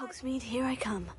Hogsmeade, here I come.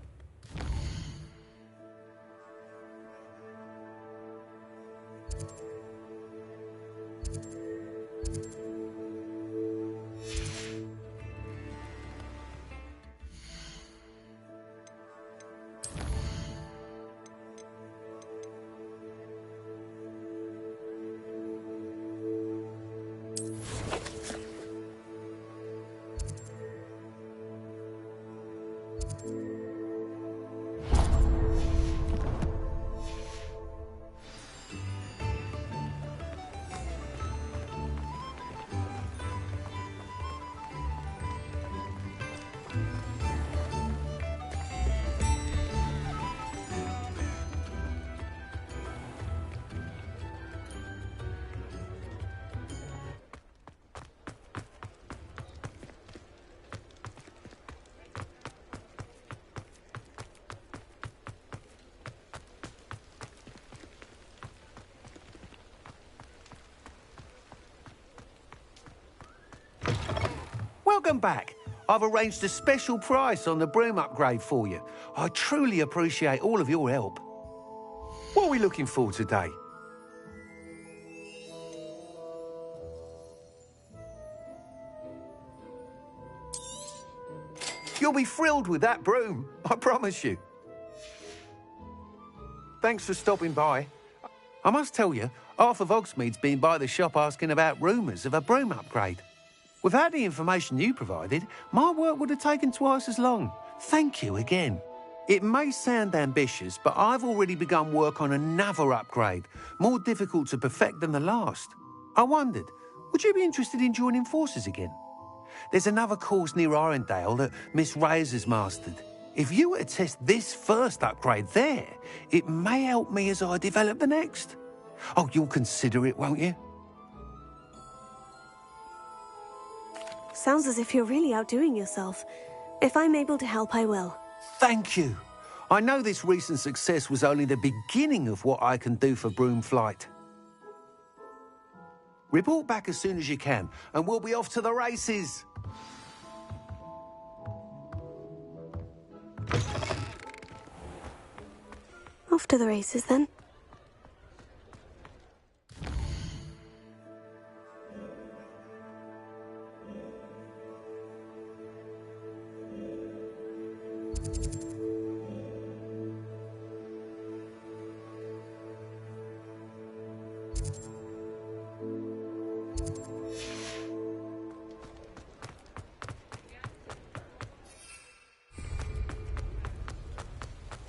Welcome back. I've arranged a special price on the broom upgrade for you. I truly appreciate all of your help. What are we looking for today? You'll be thrilled with that broom, I promise you. Thanks for stopping by. I must tell you, half of Hogsmeade's been by the shop asking about rumours of a broom upgrade. Without the information you provided, my work would have taken twice as long. Thank you again. It may sound ambitious, but I've already begun work on another upgrade, more difficult to perfect than the last. I wondered, would you be interested in joining forces again? There's another course near Arendelle that Miss Reyes has mastered. If you were to test this first upgrade there, it may help me as I develop the next. Oh, you'll consider it, won't you? Sounds as if you're really outdoing yourself. If I'm able to help, I will. Thank you. I know this recent success was only the beginning of what I can do for broom flight. Report back as soon as you can, and we'll be off to the races. Off to the races, then.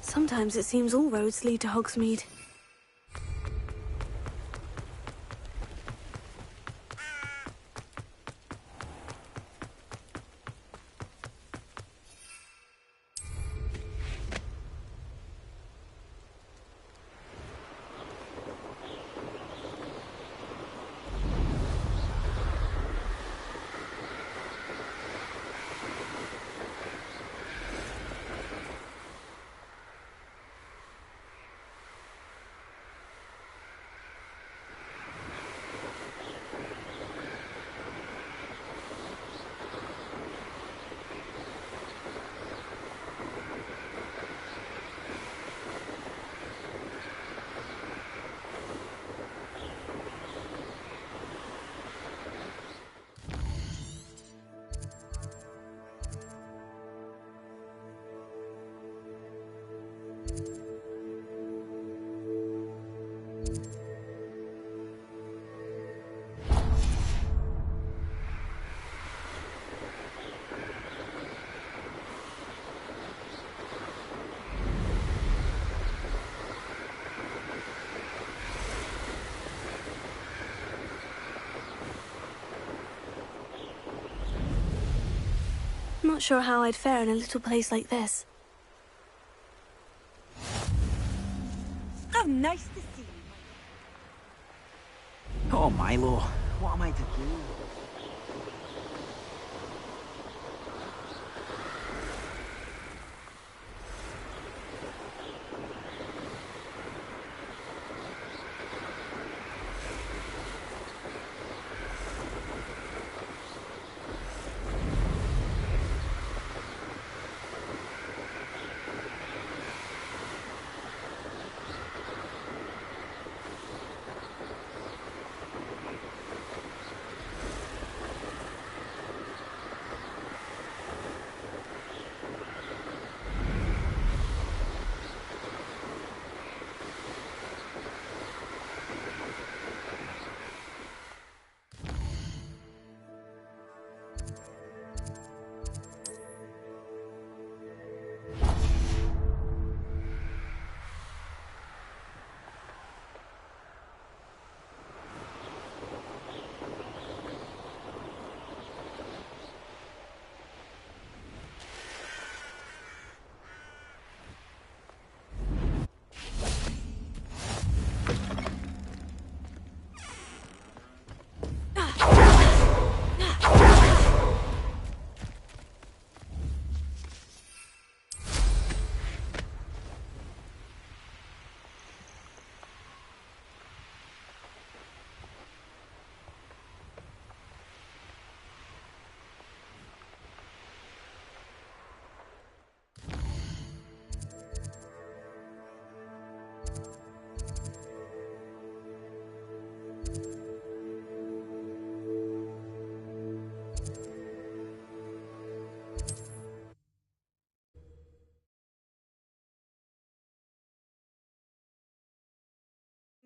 Sometimes it seems all roads lead to Hogsmeade. Not sure how I'd fare in a little place like this. Oh, nice to see you. Oh, Milo, what am I to do?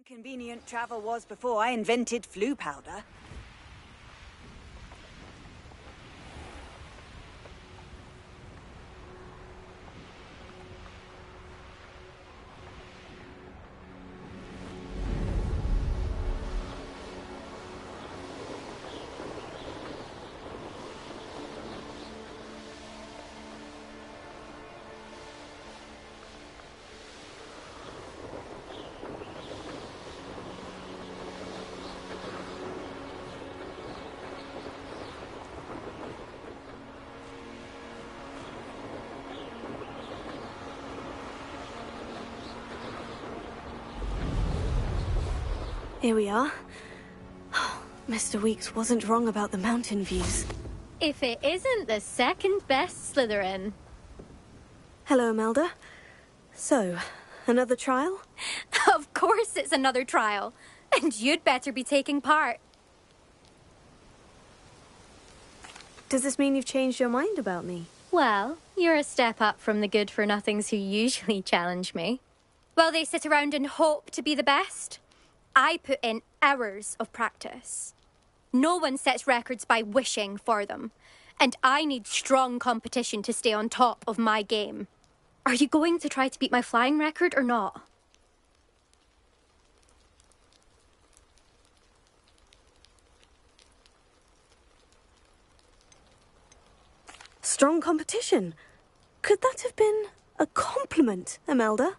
Convenient travel was before I invented flu powder. Here we are. Mr. Weeks wasn't wrong about the mountain views. If it isn't the second best Slytherin. Hello, Imelda. So, another trial? Of course it's another trial. And you'd better be taking part. Does this mean you've changed your mind about me? Well, you're a step up from the good-for-nothings who usually challenge me. While they sit around and hope to be the best, I put in hours of practice. No one sets records by wishing for them. And I need strong competition to stay on top of my game. Are you going to try to beat my flying record or not? Strong competition? Could that have been a compliment, Imelda?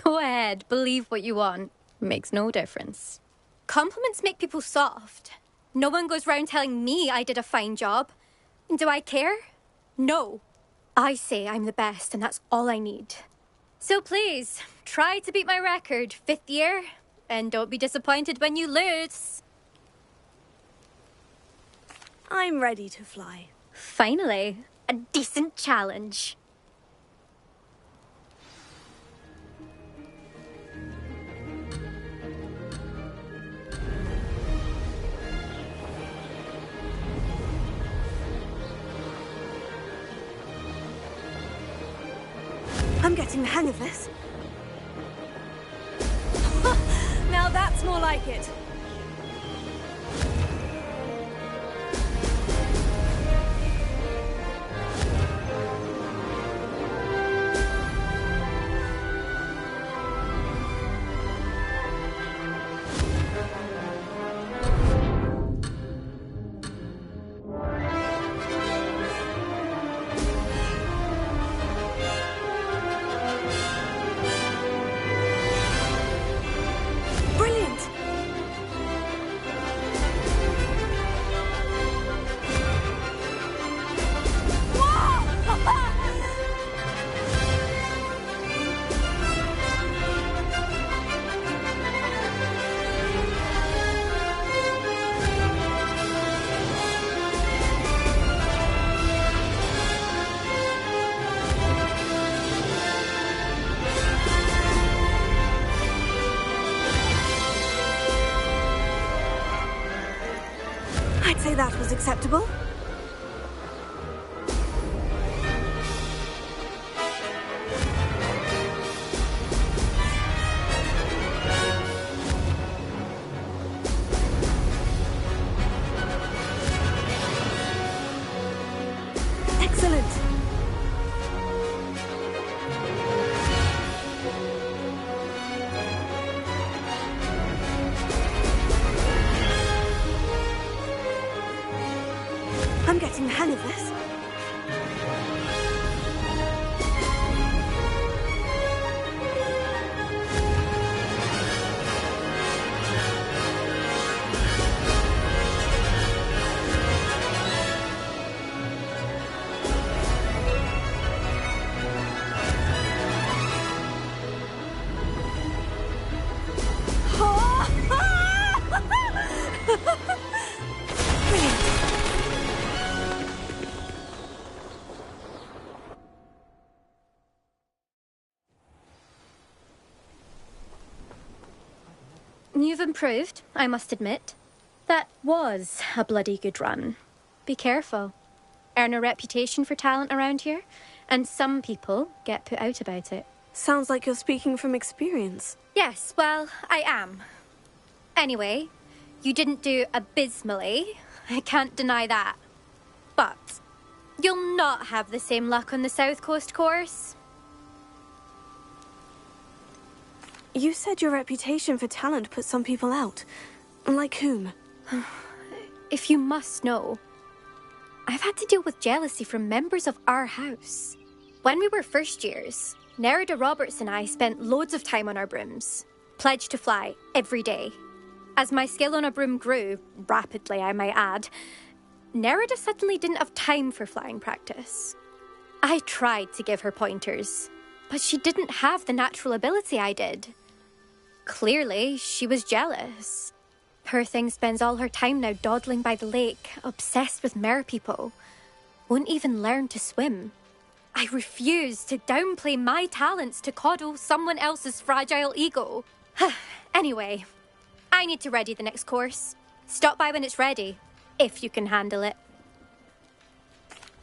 Go ahead, believe what you want. Makes no difference. Compliments make people soft. No one goes round telling me I did a fine job. Do I care? No. I say I'm the best and that's all I need. So please, try to beat my record, 5th year, and don't be disappointed when you lose. I'm ready to fly. Finally, a decent challenge. I'm getting the hang of this. Now that's more like it. I'd say that was acceptable. Excellent. I'm getting the hang of this. You've improved, I must admit. That was a bloody good run. Be careful. Earn a reputation for talent around here, and some people get put out about it. Sounds like you're speaking from experience. Yes, well, I am. Anyway, you didn't do abysmally. I can't deny that. But you'll not have the same luck on the South Coast course. You said your reputation for talent put some people out. Like whom? If you must know, I've had to deal with jealousy from members of our house. When we were first years, Nerida Roberts and I spent loads of time on our brooms, pledged to fly every day. As my skill on a broom grew, rapidly I might add, Nerida suddenly didn't have time for flying practice. I tried to give her pointers, but she didn't have the natural ability I did. Clearly, she was jealous. Poor thing spends all her time now dawdling by the lake, obsessed with merpeople. Won't even learn to swim. I refuse to downplay my talents to coddle someone else's fragile ego. Anyway, I need to ready the next course. Stop by when it's ready, if you can handle it.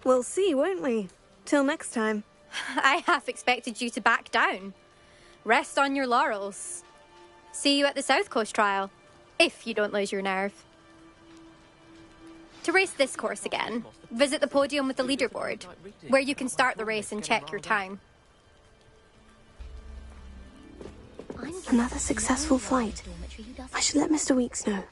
We'll see, won't we? Till next time. I half expected you to back down. Rest on your laurels. See you at the South Coast trial, if you don't lose your nerve. To race this course again, visit the podium with the leaderboard, where you can start the race and check your time. Another successful flight. I should let Mr. Weeks know.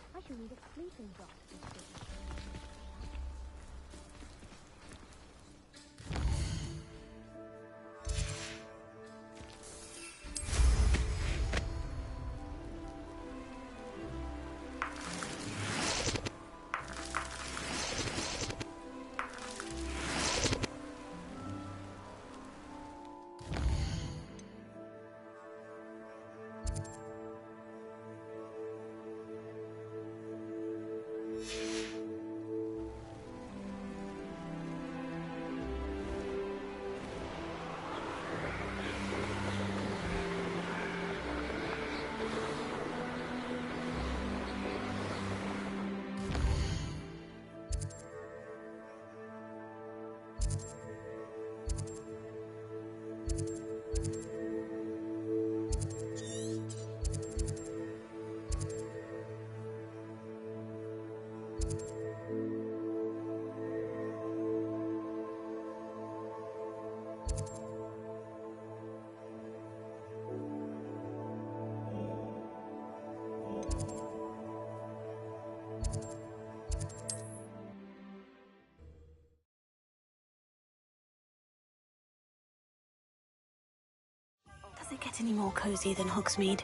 Does it get any more cozy than Hogsmeade?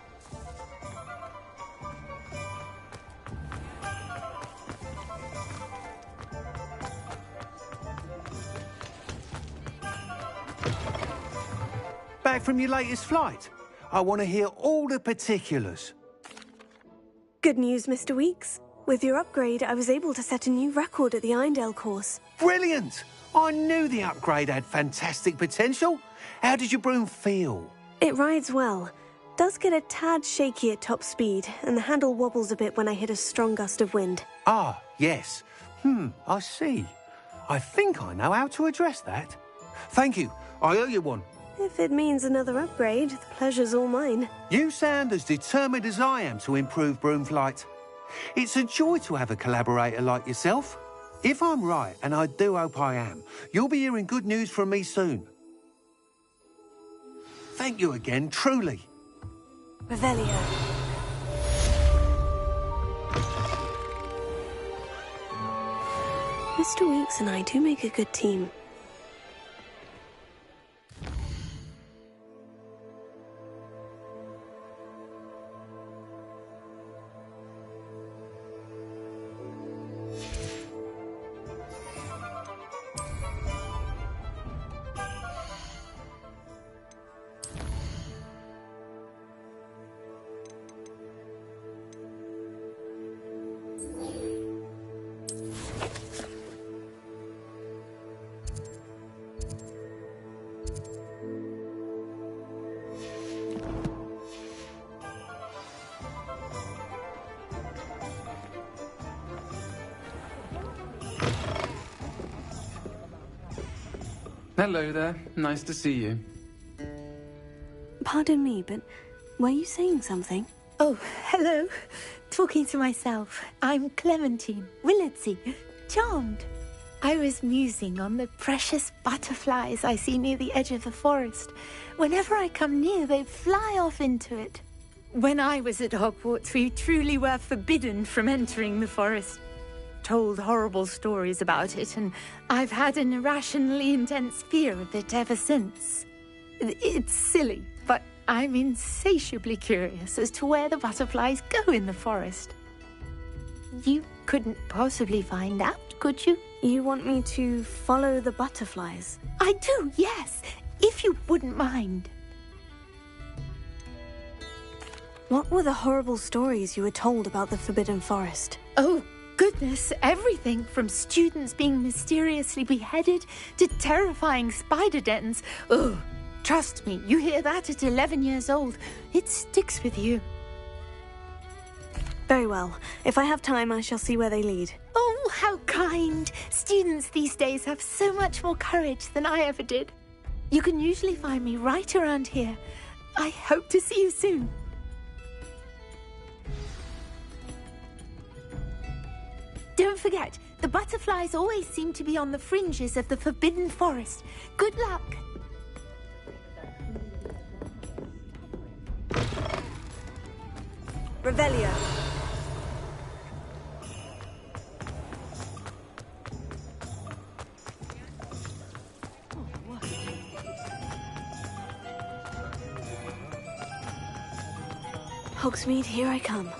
Back from your latest flight? I want to hear all the particulars. Good news, Mr. Weeks. With your upgrade, I was able to set a new record at the Irondale course. Brilliant! I knew the upgrade had fantastic potential. How did your broom feel? It rides well. Does get a tad shaky at top speed, and the handle wobbles a bit when I hit a strong gust of wind. Ah, yes. I see. I think I know how to address that. Thank you. I owe you one. If it means another upgrade, the pleasure's all mine. You sound as determined as I am to improve broom flight. It's a joy to have a collaborator like yourself. If I'm right, and I do hope I am, you'll be hearing good news from me soon. Thank you again, truly. Revelio. Mr. Weeks and I do make a good team. Hello there. Nice to see you. Pardon me, but were you saying something? Oh, hello. Talking to myself. I'm Clementine Willardsey. Charmed. I was musing on the precious butterflies I see near the edge of the forest. Whenever I come near, they fly off into it. When I was at Hogwarts, we truly were forbidden from entering the forest. Told horrible stories about it, and I've had an irrationally intense fear of it ever since. It's silly, but I'm insatiably curious as to where the butterflies go in the forest. You couldn't possibly find out, could you? You want me to follow the butterflies? I do, yes, if you wouldn't mind. What were the horrible stories you were told about the Forbidden Forest? Oh, goodness, everything from students being mysteriously beheaded to terrifying spider dens. Ugh, trust me, you hear that at 11 years old, it sticks with you. Very well. If I have time, I shall see where they lead. Oh, how kind. Students these days have so much more courage than I ever did. You can usually find me right around here. I hope to see you soon. Don't forget, the butterflies always seem to be on the fringes of the Forbidden Forest. Good luck. Revelio. Hogsmeade, here I come.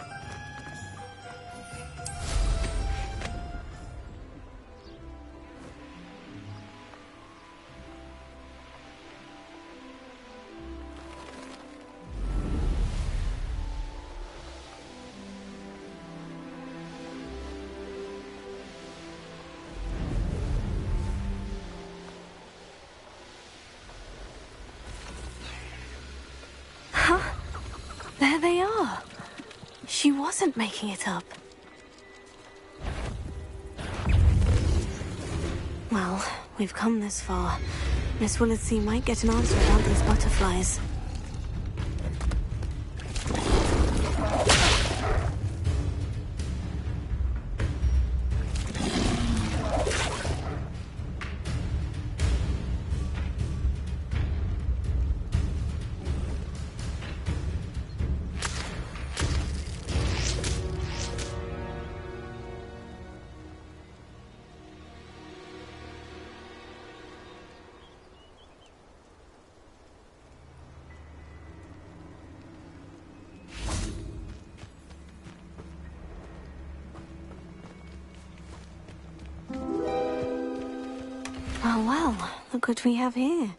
There they are. She wasn't making it up. Well, we've come this far. Miss Willardsey might get an answer about these butterflies. Oh well, look what we have here.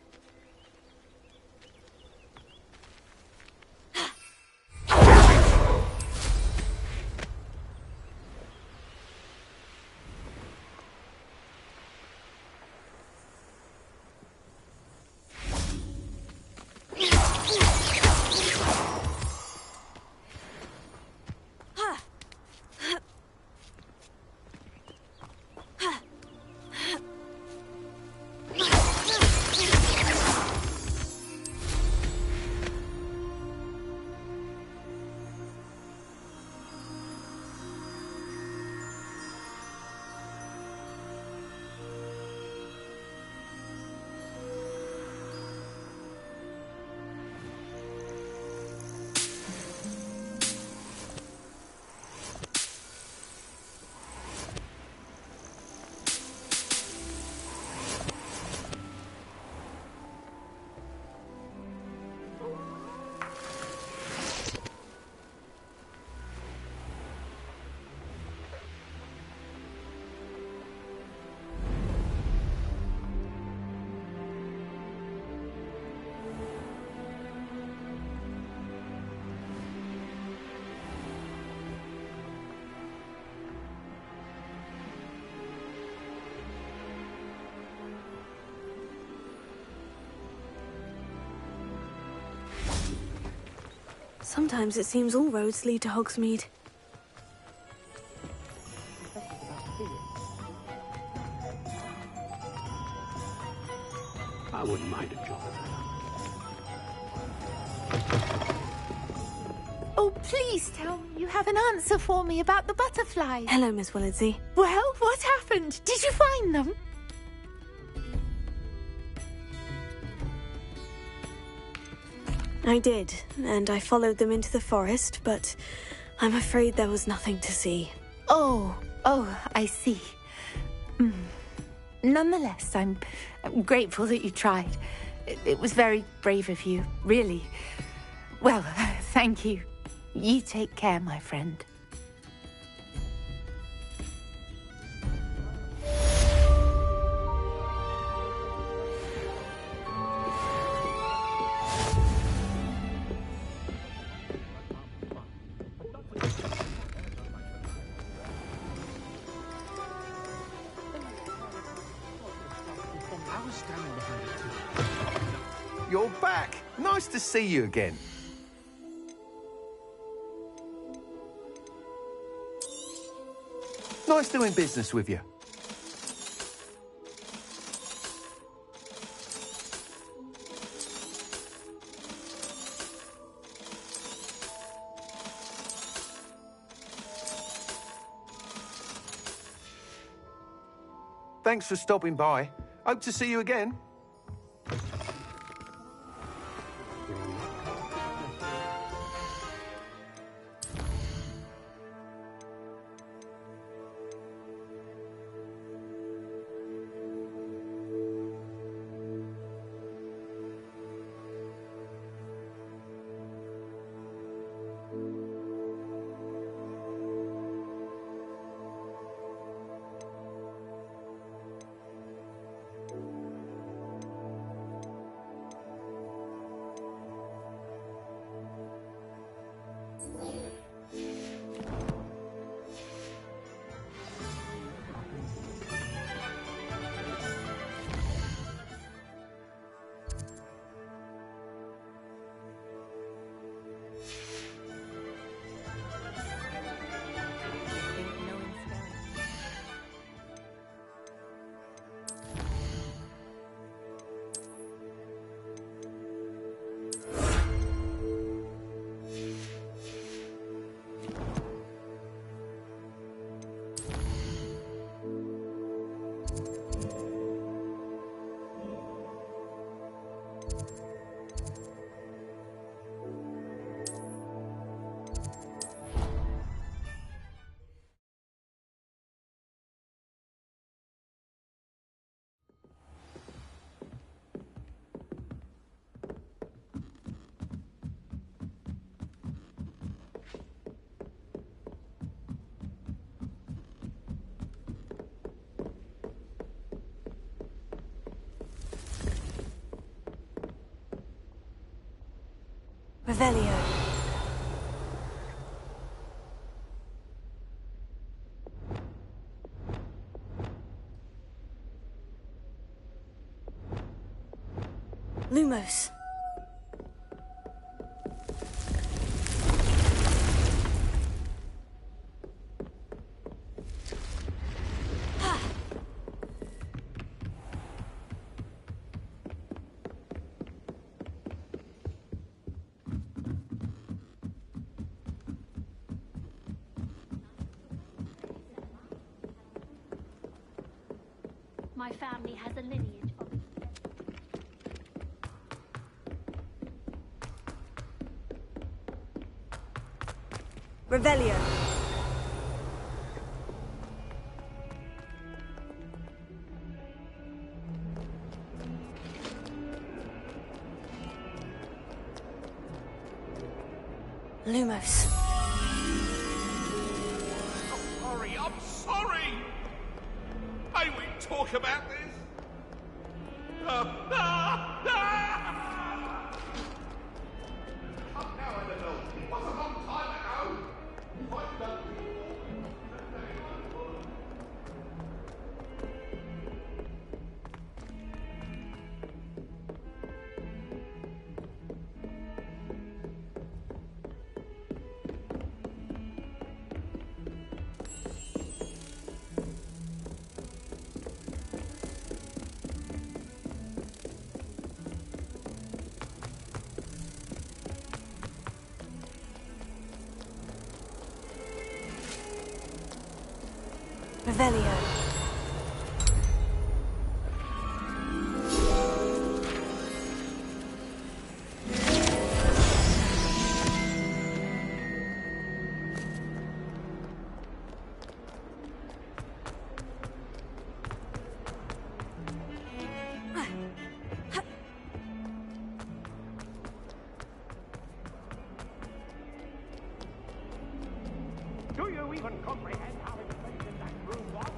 Sometimes it seems all roads lead to Hogsmeade. I wouldn't mind a job. Oh, Please tell me you have an answer for me about the butterflies. Hello, Miss Willitsey. Well, what happened? Did you find them? I did, and I followed them into the forest, but I'm afraid there was nothing to see. Oh, I see. Nonetheless, I'm grateful that you tried. It was very brave of you, really. Well, thank you. You take care, my friend. You're back. Nice to see you again. Nice doing business with you. Thanks for stopping by. Hope to see you again. Revelio. Lumos. My family has a lineage of... Revelio. Lumos. I'm sorry! May we talk about this? Revelio. Do you even comprehend how expensive that room was?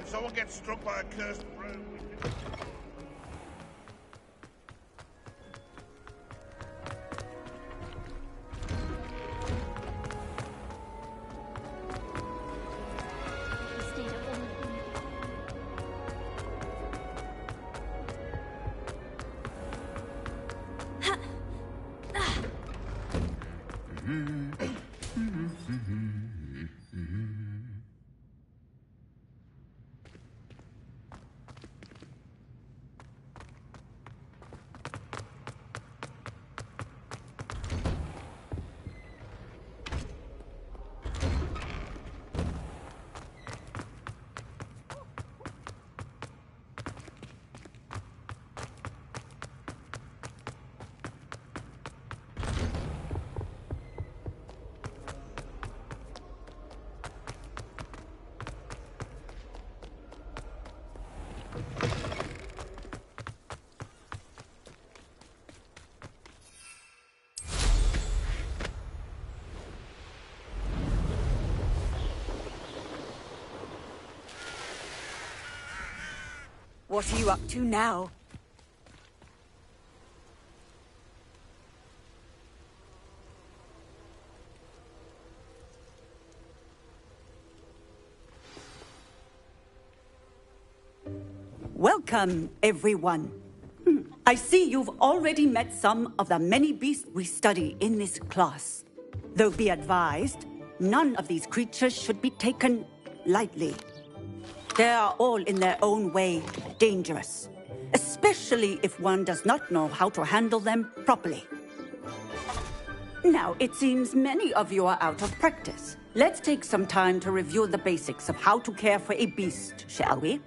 If someone gets struck by a cursed broom, we can... We stayed up all night. What are you up to now? Welcome, everyone. I see you've already met some of the many beasts we study in this class. Though be advised, none of these creatures should be taken lightly. They are all in their own way dangerous, especially if one does not know how to handle them properly. Now, it seems many of you are out of practice. Let's take some time to review the basics of how to care for a beast, shall we?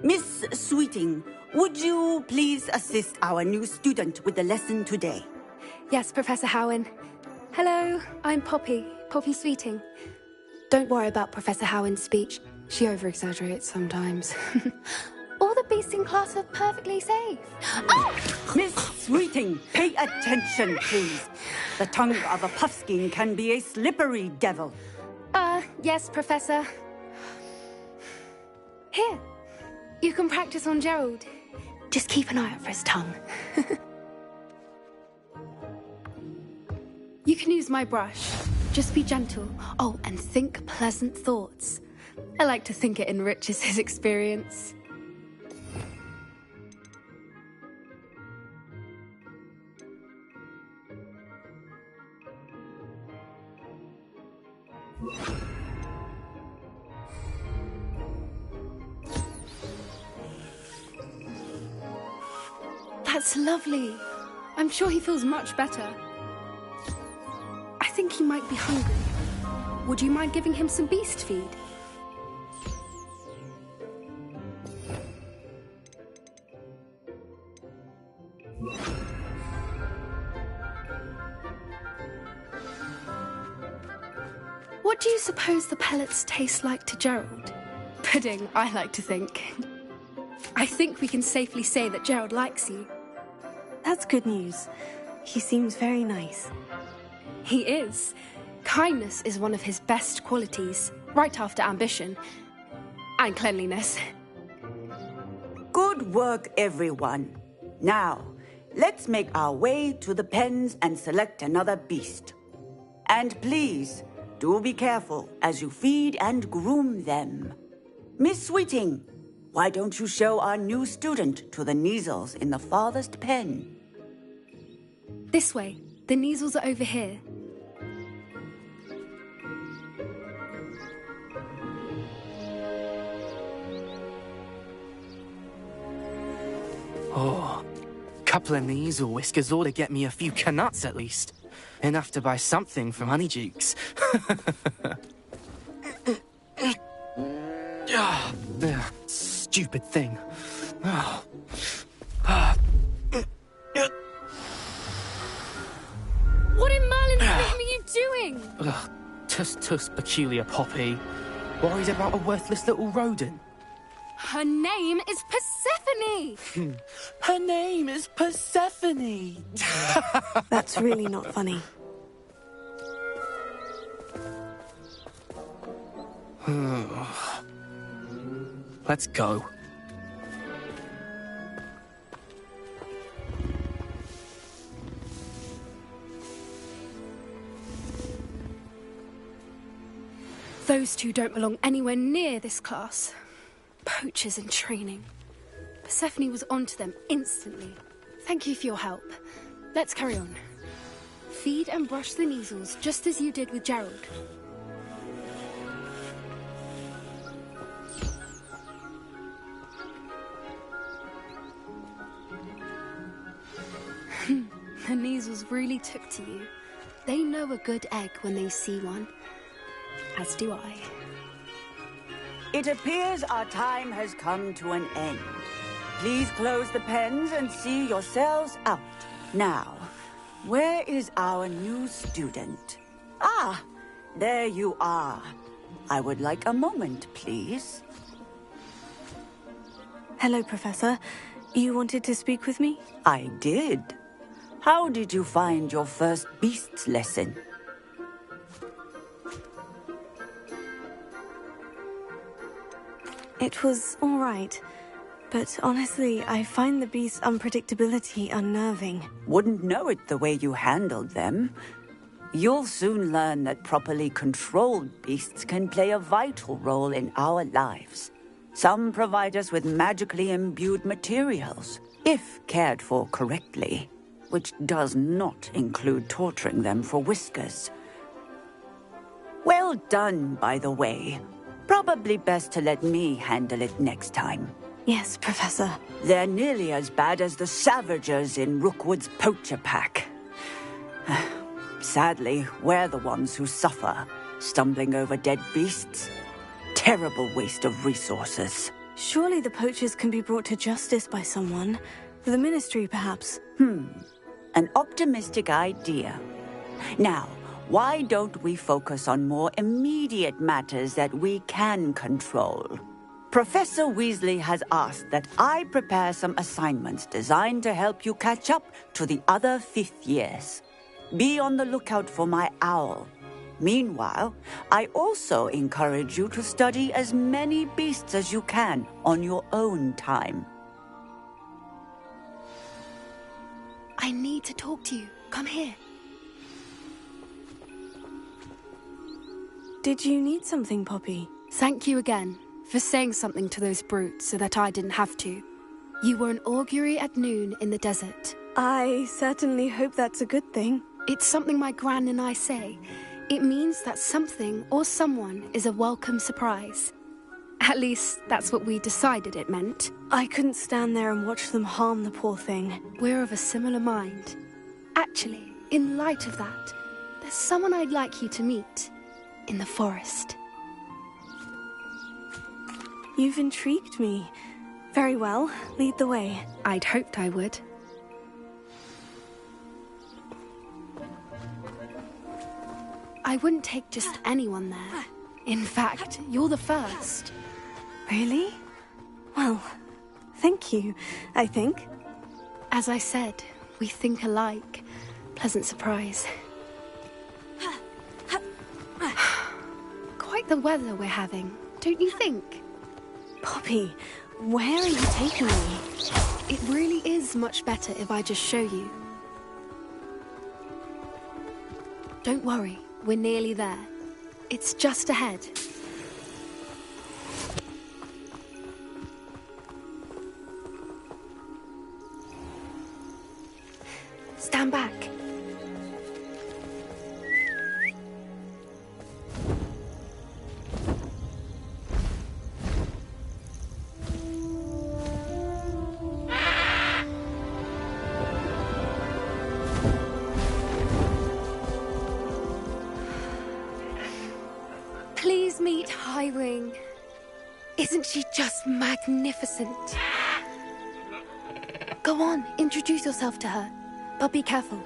Miss Sweeting, would you please assist our new student with the lesson today? Yes, Professor Howen. Hello, I'm Poppy Sweeting. Don't worry about Professor Howen's speech. She over-exaggerates sometimes. All the beasts in class are perfectly safe. Oh! Miss Sweeting, pay attention, please. The tongue of a puffskein can be a slippery devil. Yes, Professor. Here, you can practice on Gerald. Just keep an eye out for his tongue. You can use my brush. Just be gentle. Oh, and think pleasant thoughts. I like to think it enriches his experience. That's lovely. I'm sure he feels much better. I think he might be hungry. Would you mind giving him some beast feed? What do you suppose the pellets taste like to Gerald? Pudding, I like to think. I think we can safely say that Gerald likes you. That's good news. He seems very nice. He is. Kindness is one of his best qualities, right after ambition. And cleanliness. Good work, everyone. Now, let's make our way to the pens and select another beast. And please, do be careful as you feed and groom them. Miss Sweeting, why don't you show our new student to the Neasels in the farthest pen? This way. The Neasels are over here. Oh, couple of Neasel whiskers ought to get me a few canuts at least. Enough to buy something from Honeydukes. stupid thing. What in Merlin's name are you doing? Ugh, tuss, peculiar Poppy. Worried about a worthless little rodent? Her name is Persephone! Her name is Persephone! That's really not funny. Let's go. Those two don't belong anywhere near this class. Poachers in training. Persephone was onto them instantly. Thank you for your help. Let's carry on. Feed and brush the measles just as you did with Gerald. The measles really took to you. They know a good egg when they see one. As do I. It appears our time has come to an end. Please close the pens and see yourselves out. Now, where is our new student? Ah, there you are. I would like a moment, please. Hello, Professor. You wanted to speak with me? I did. How did you find your first beasts lesson? It was all right. But honestly, I find the beast's unpredictability unnerving. Wouldn't know it the way you handled them. You'll soon learn that properly controlled beasts can play a vital role in our lives. Some provide us with magically imbued materials, if cared for correctly, which does not include torturing them for whiskers. Well done, by the way. Probably best to let me handle it next time. Yes, Professor. They're nearly as bad as the Savagers in Rookwood's poacher pack. Sadly, we're the ones who suffer, stumbling over dead beasts. Terrible waste of resources. Surely the poachers can be brought to justice by someone. The Ministry, perhaps. An optimistic idea. Now, why don't we focus on more immediate matters that we can control? Professor Weasley has asked that I prepare some assignments designed to help you catch up to the other fifth years. Be on the lookout for my owl. Meanwhile, I also encourage you to study as many beasts as you can on your own time. I need to talk to you. Come here. Did you need something, Poppy? Thank you again for saying something to those brutes so that I didn't have to. You were an augury at noon in the desert. I certainly hope that's a good thing. It's something my gran and I say. It means that something or someone is a welcome surprise. At least, that's what we decided it meant. I couldn't stand there and watch them harm the poor thing. We're of a similar mind. Actually, in light of that, there's someone I'd like you to meet. In the forest. You've intrigued me. Very well, lead the way. I'd hoped I would. I wouldn't take just anyone there. In fact, you're the first. Really? Well, thank you, I think. As I said, we think alike. Pleasant surprise. Quite the weather we're having, don't you think? Poppy, where are you taking me? It really is much better if I just show you. Don't worry, we're nearly there. It's just ahead. Stand back. Please meet Highwing. Isn't she just magnificent? Go on, introduce yourself to her. But be careful.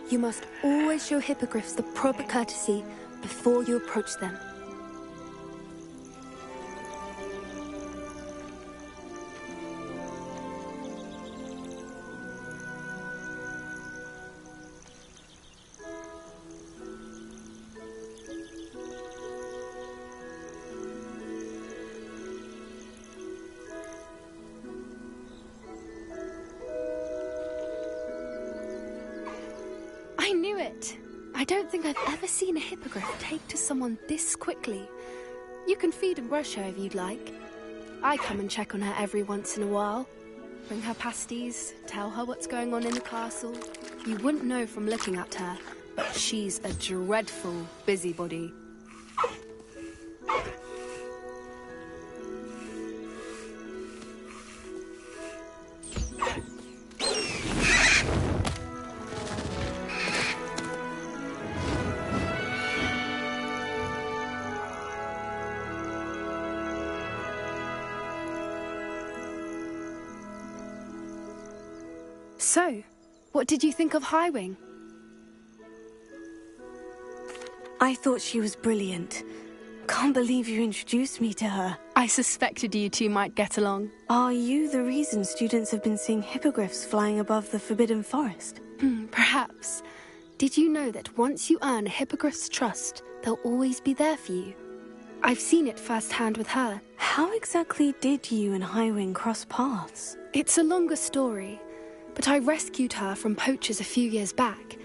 You must always show hippogriffs the proper courtesy before you approach them. I knew it. I don't think I've ever seen a hippogriff take to someone this quickly. You can feed and brush her if you'd like. I come and check on her every once in a while. Bring her pasties, tell her what's going on in the castle. You wouldn't know from looking at her, but she's a dreadful busybody. So, what did you think of Highwing? I thought she was brilliant. Can't believe you introduced me to her. I suspected you two might get along. Are you the reason students have been seeing hippogriffs flying above the Forbidden Forest? Perhaps. Did you know that once you earn a hippogriff's trust, they'll always be there for you? I've seen it firsthand with her. How exactly did you and Highwing cross paths? It's a longer story, but I rescued her from poachers a few years back.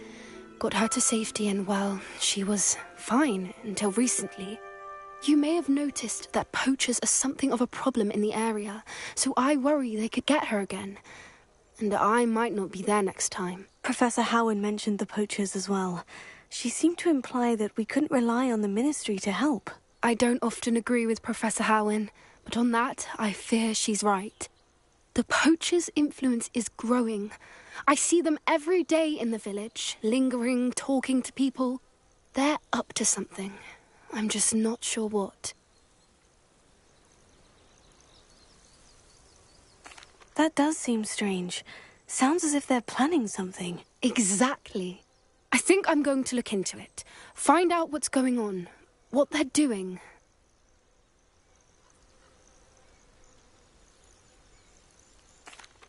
Got her to safety and, well, she was fine until recently. You may have noticed that poachers are something of a problem in the area, so I worry they could get her again. And I might not be there next time. Professor Howin mentioned the poachers as well. She seemed to imply that we couldn't rely on the Ministry to help. I don't often agree with Professor Howin, but on that, I fear she's right. The poachers' influence is growing. I see them every day in the village, lingering, talking to people. They're up to something. I'm just not sure what. That does seem strange. Sounds as if they're planning something. Exactly. I think I'm going to look into it. Find out what's going on, what they're doing.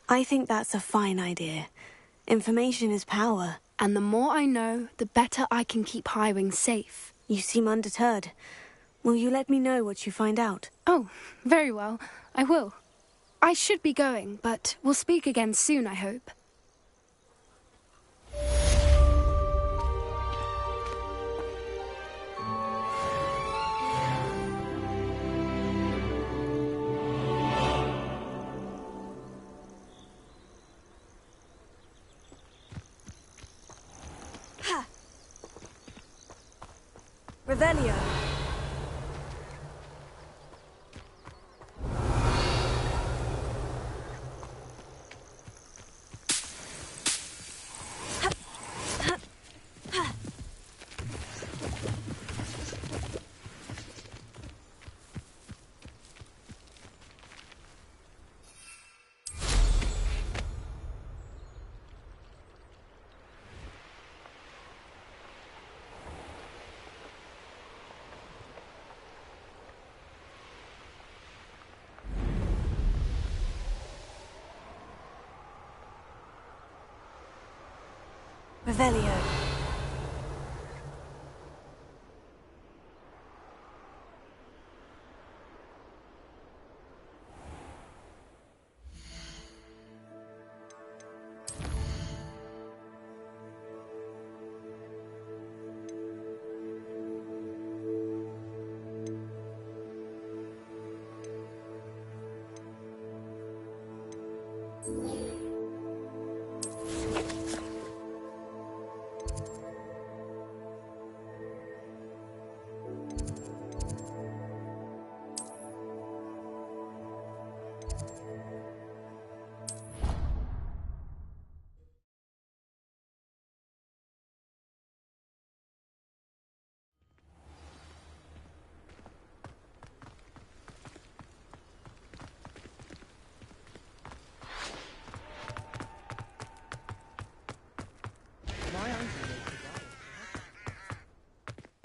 I think that's a fine idea. Information is power. And the more I know, the better I can keep Highwing safe. You seem undeterred. Will you let me know what you find out? Oh, very well. I will. I should be going, but we'll speak again soon, I hope. Revelio. Revelio.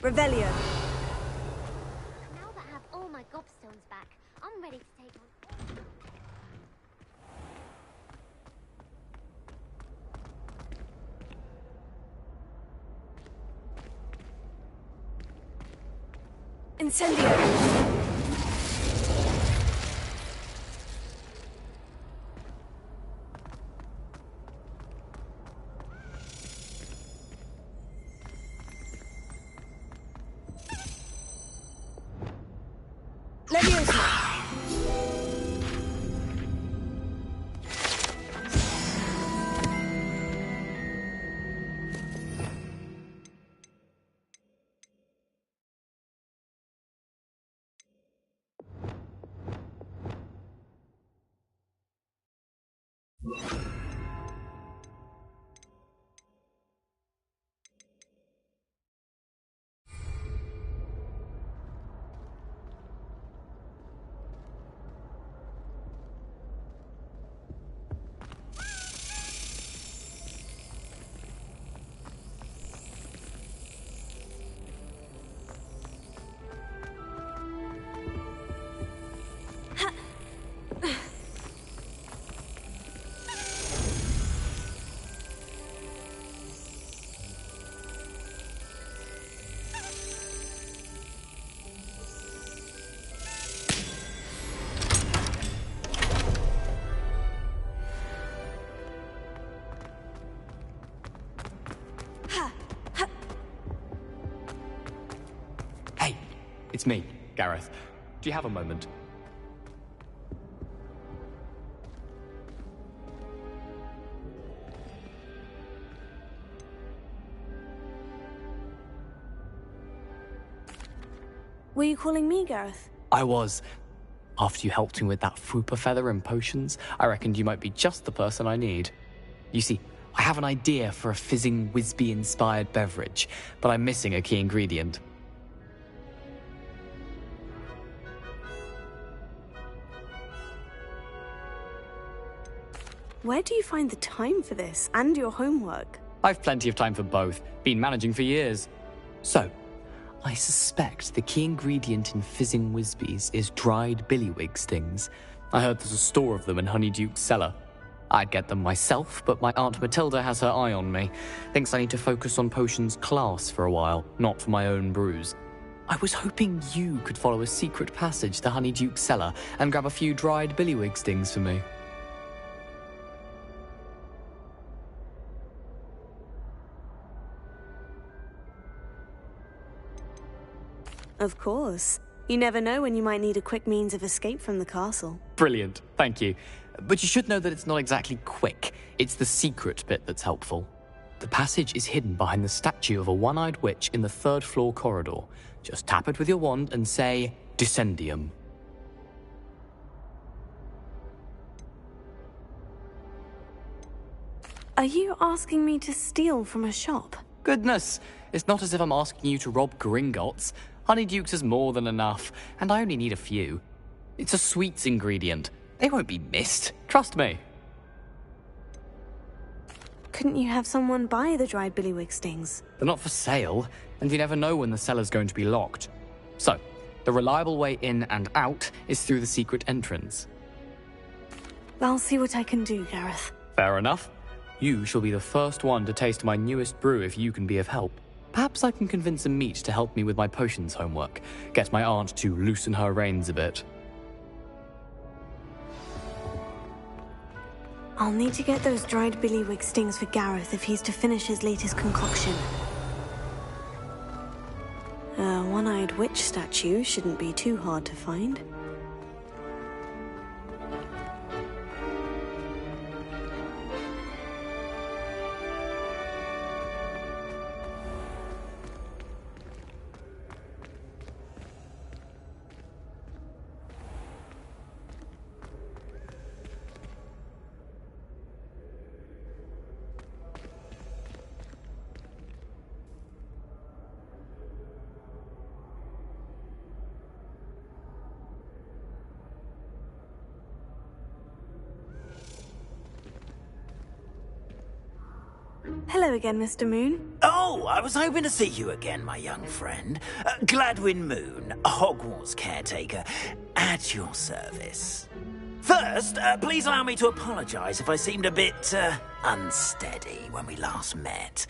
Revelio. Now that I have all my gobstones back, I'm ready to take on... Incendio. Leviosa. Hey, it's me, Gareth. Do you have a moment? Were you calling me, Gareth? I was. After you helped me with that Fupa feather and potions, I reckoned you might be just the person I need. You see, I have an idea for a fizzing Whizbee-inspired beverage, but I'm missing a key ingredient. Where do you find the time for this and your homework? I've plenty of time for both. Been managing for years. So, I suspect the key ingredient in fizzing Whizbees is dried billywig stings. I heard there's a store of them in Honeyduke's cellar. I'd get them myself, but my Aunt Matilda has her eye on me. Thinks I need to focus on potions class for a while, not for my own brews. I was hoping you could follow a secret passage to Honeyduke's cellar and grab a few dried billywig stings for me. Of course. You never know when you might need a quick means of escape from the castle. Brilliant, thank you. But you should know that it's not exactly quick. It's the secret bit that's helpful. The passage is hidden behind the statue of a one-eyed witch in the third-floor corridor. Just tap it with your wand and say, Descendium. Are you asking me to steal from a shop? Goodness, it's not as if I'm asking you to rob Gringotts. Honeyduke's is more than enough, and I only need a few. It's a sweets ingredient. They won't be missed. Trust me. Couldn't you have someone buy the dried billywig stings? They're not for sale, and you never know when the cellar's going to be locked. So, the reliable way in and out is through the secret entrance. I'll see what I can do, Gareth. Fair enough. You shall be the first one to taste my newest brew if you can be of help. Perhaps I can convince a meat to help me with my potions homework. Get my aunt to loosen her reins a bit. I'll need to get those dried billywig stings for Gareth if he's to finish his latest concoction. A one-eyed witch statue shouldn't be too hard to find. Hello again, Mr. Moon. Oh, Oh, I was hoping to see you again, my young friend. Gladwin Moon, Hogwarts caretaker, at your service. First, please allow me to apologise if I seemed a bit, unsteady when we last met.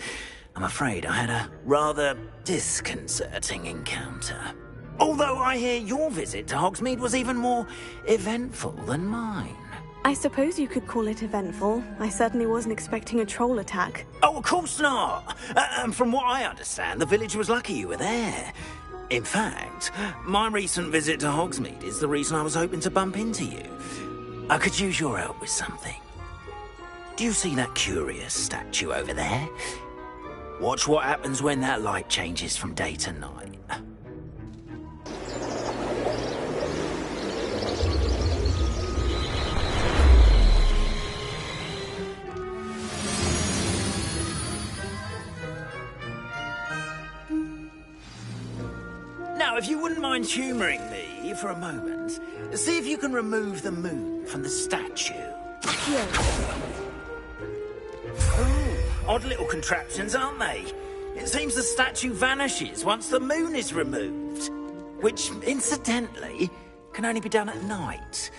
I'm afraid I had a rather disconcerting encounter. Although I hear your visit to Hogsmeade was even more eventful than mine. I suppose you could call it eventful. I certainly wasn't expecting a troll attack. Oh, of course not. And from what I understand, the village was lucky you were there. In fact, my recent visit to Hogsmeade is the reason I was hoping to bump into you. I could use your help with something. Do you see that curious statue over there? Watch what happens when that light changes from day to night. Now, if you wouldn't mind humouring me for a moment, see if you can remove the moon from the statue. Oh, odd little contraptions, aren't they? It seems the statue vanishes once the moon is removed. Which, incidentally, can only be done at night.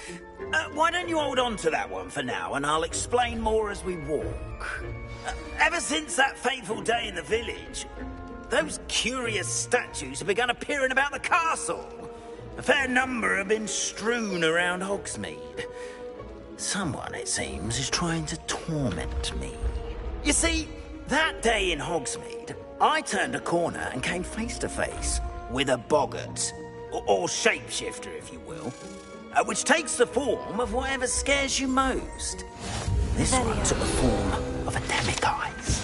Why don't you hold on to that one for now, and I'll explain more as we walk. Ever since that fateful day in the village, those curious statues have begun appearing about the castle. A fair number have been strewn around Hogsmeade. Someone, it seems, is trying to torment me. You see, that day in Hogsmeade, I turned a corner and came face to face with a boggart, or shapeshifter, if you will, which takes the form of whatever scares you most. This one took the form of a demiguise.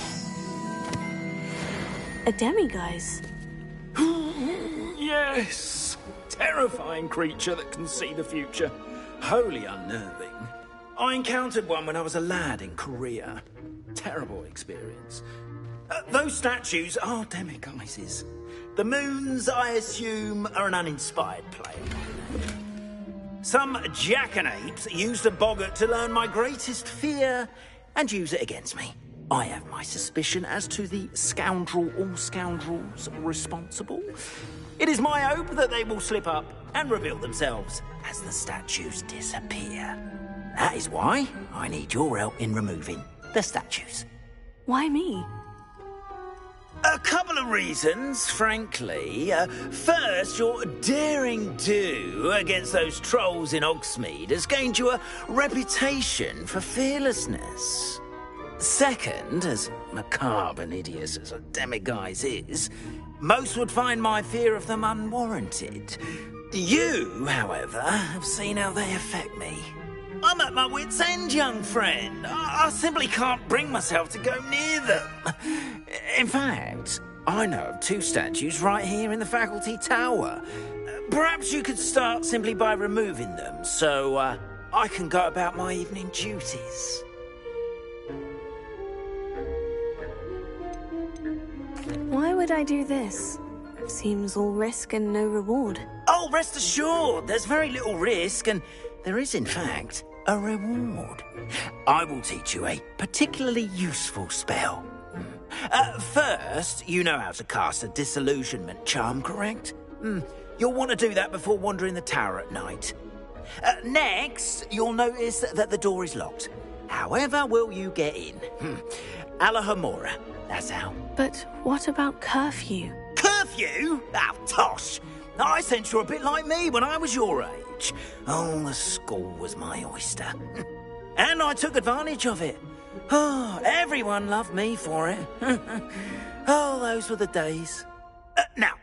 A demiguise? Yes! Terrifying creature that can see the future. Wholly unnerving. I encountered one when I was a lad in Korea. Terrible experience. Those statues are demiguises. The moons, I assume, are an uninspired play. Some jackanapes used a boggart to learn my greatest fear and use it against me. I have my suspicion as to the scoundrel or scoundrels responsible. It is my hope that they will slip up and reveal themselves as the statues disappear. That is why I need your help in removing the statues. Why me? A couple of reasons, frankly. First, your daring do against those trolls in Hogsmeade has gained you a reputation for fearlessness. Second, as macabre and hideous as a demiguise is, most would find my fear of them unwarranted. You, however, have seen how they affect me. I'm at my wit's end, young friend. I simply can't bring myself to go near them. In fact, I know of two statues right here in the faculty tower. Perhaps you could start simply by removing them, so I can go about my evening duties. Why would I do this? Seems all risk and no reward. Oh, rest assured, there's very little risk, and there is, in fact, a reward. I will teach you a particularly useful spell. First, you know how to cast a disillusionment charm, correct? You'll want to do that before wandering the tower at night. Next, you'll notice that the door is locked. However will you get in? Alahamora, that's how. But what about curfew? Curfew? Oh, tosh! I sense you're a bit like me when I was your age. Oh, the school was my oyster. And I took advantage of it. Oh, everyone loved me for it. Oh, those were the days. Now,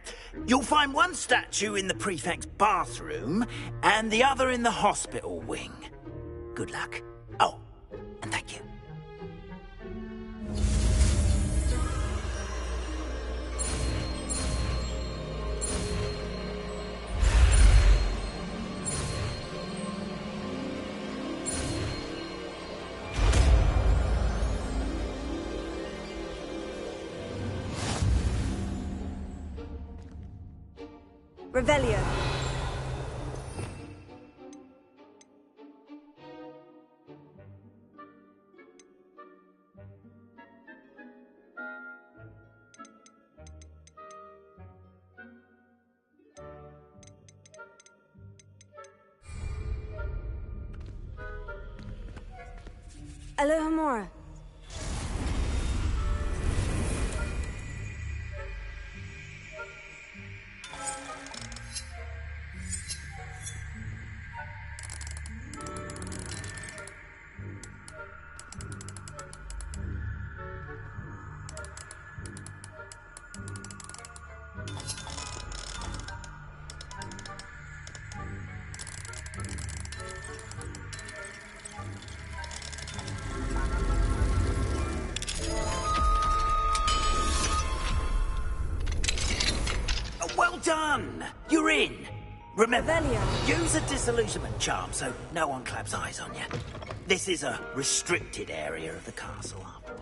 you'll find one statue in the prefect's bathroom and the other in the hospital wing. Good luck. Oh, and thank you. Revelio. Alohomora. Well done! You're in! Remember, Revelio. use a disillusionment charm so no one claps eyes on you. This is a restricted area of the castle, after all.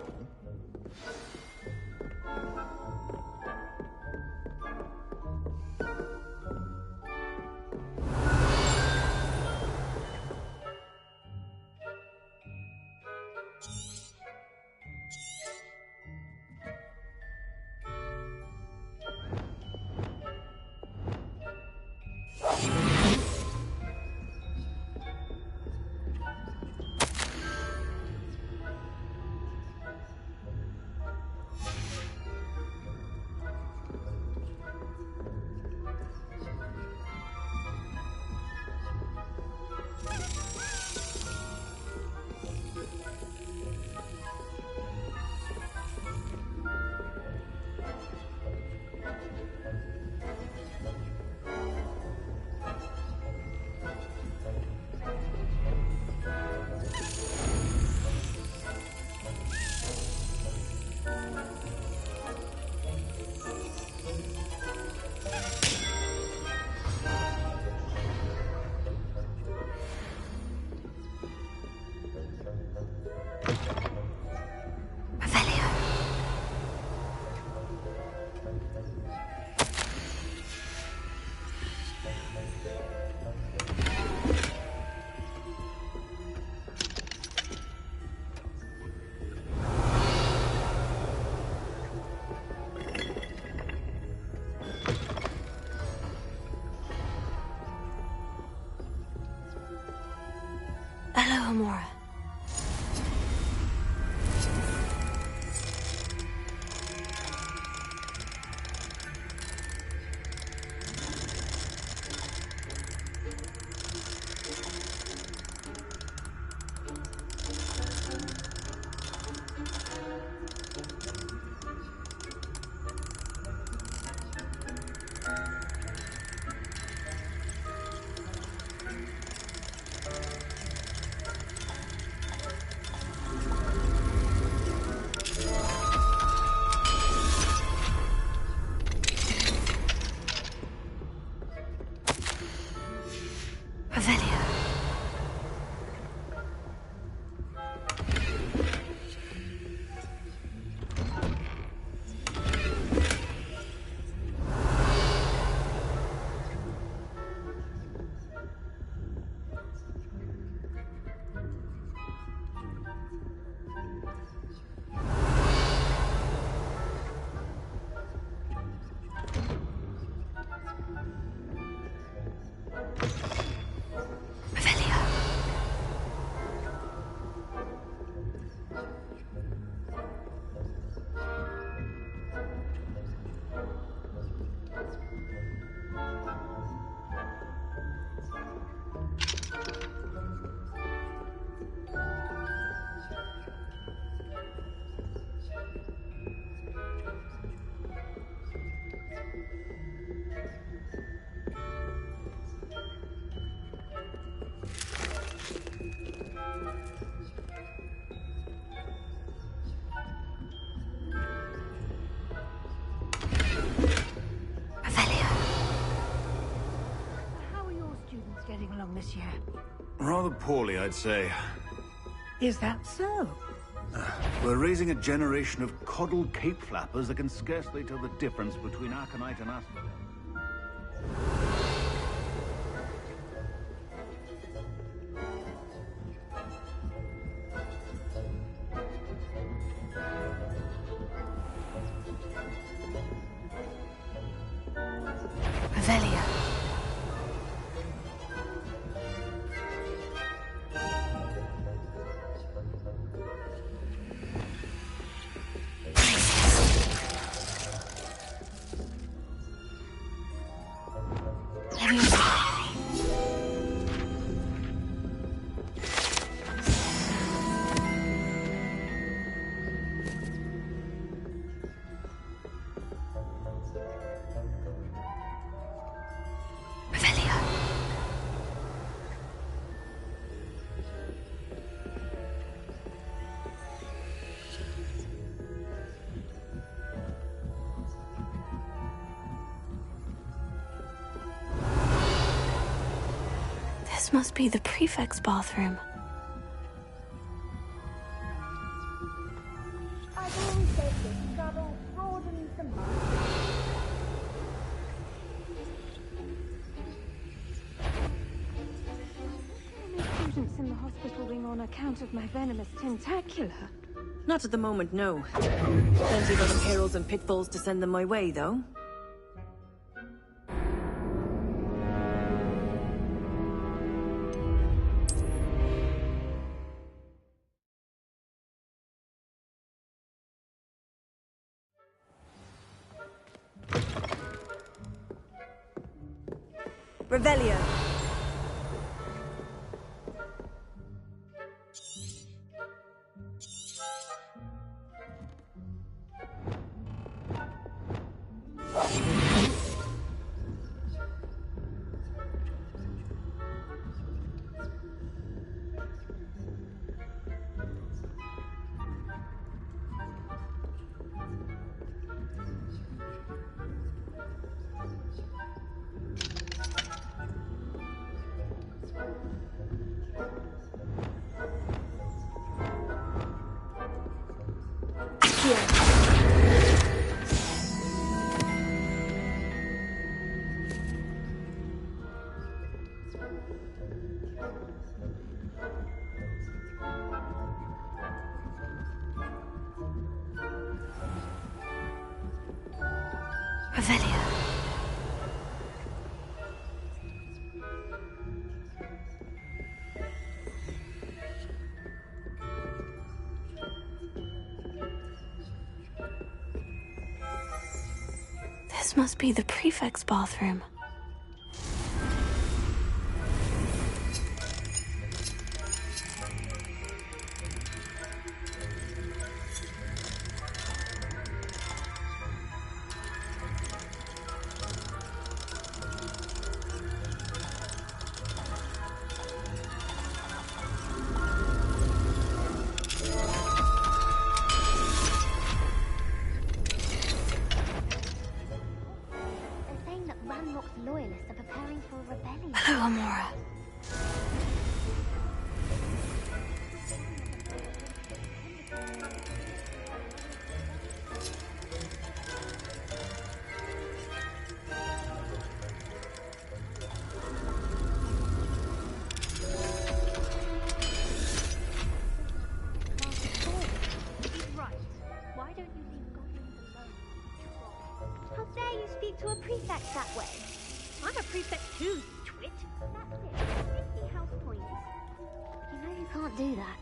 Alohomora. This year. Rather poorly, I'd say. Is that so? We're raising a generation of coddled cape flappers that can scarcely tell the difference between Aconite and Asphodel. Revelio. This must be the prefect's bathroom. I've always said this travel broadens the mind. No students in the hospital wing on account of my venomous tentacula. Not at the moment, no. Plenty of other perils and pitfalls to send them my way, though. Revelio. Revelio. This must be the prefect's bathroom. Loyalists are preparing for a rebellion. Hello, Amora. He's right. Why don't you leave goblins alone? How dare you speak to a prefect that way? I'm a prefect too, you twit. That's it. 50 house points. You know you can't do that.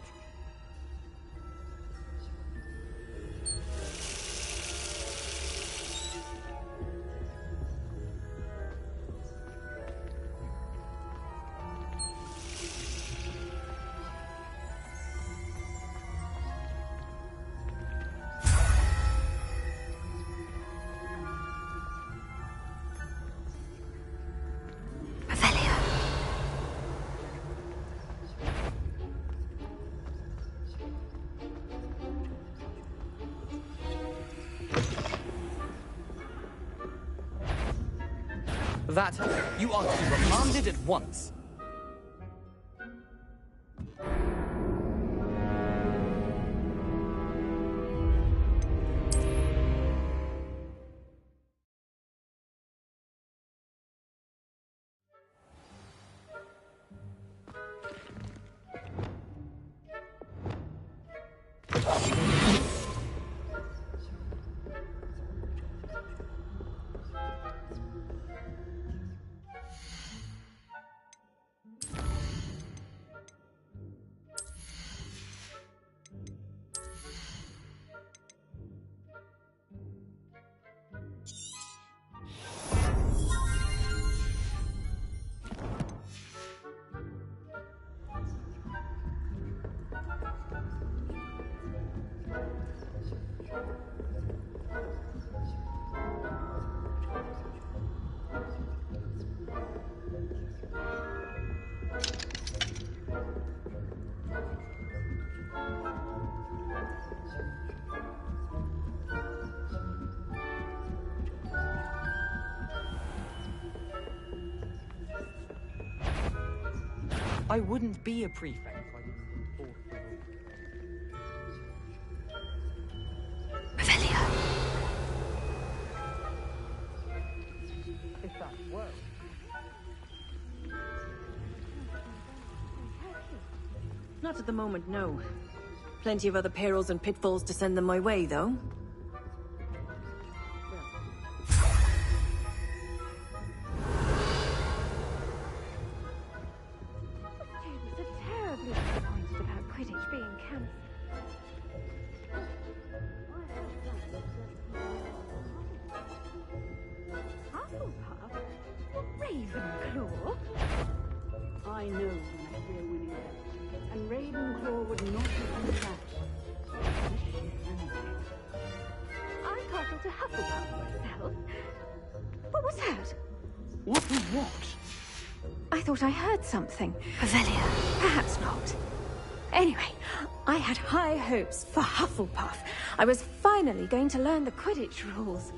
That you are to be reprimanded at once. I wouldn't be a prefect if I didn't support Revelio. if that works. Not at the moment, no. Plenty of other perils and pitfalls to send them my way, though. Jay was terribly disappointed about Quidditch being cancelled. Hufflepuff? Ravenclaw? I know when I see a winning bet, and Ravenclaw would not have done that. I castled to Hufflepuff myself. What was that? What was what? I thought I heard something. Revelio. Perhaps not. Anyway, I had high hopes for Hufflepuff. I was finally going to learn the Quidditch rules.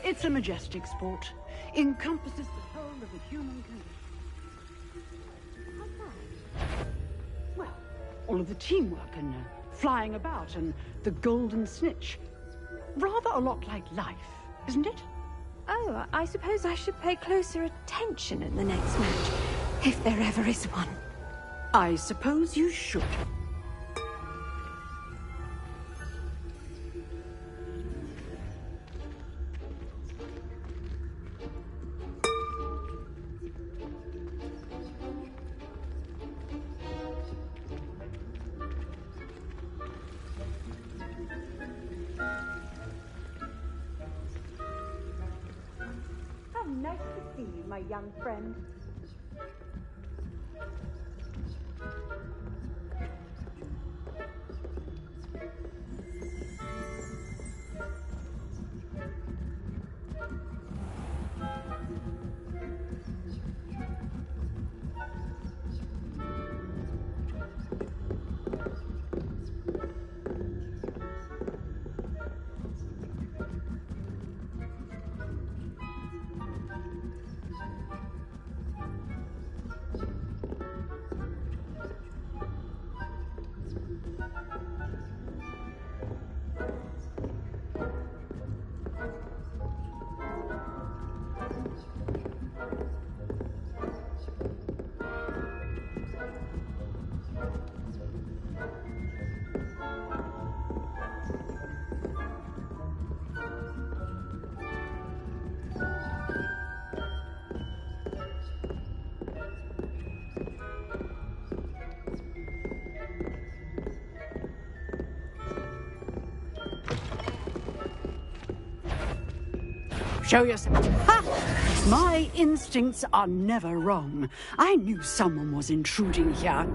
It's a majestic sport. Encompasses the whole of the human condition. Well, all of the teamwork and flying about and the golden snitch. Rather a lot like life, isn't it? Oh, I suppose I should pay closer attention in the next match, if there ever is one. I suppose you should. How nice to see you, my young friend. Show yourself. Ha! My instincts are never wrong. I knew someone was intruding here.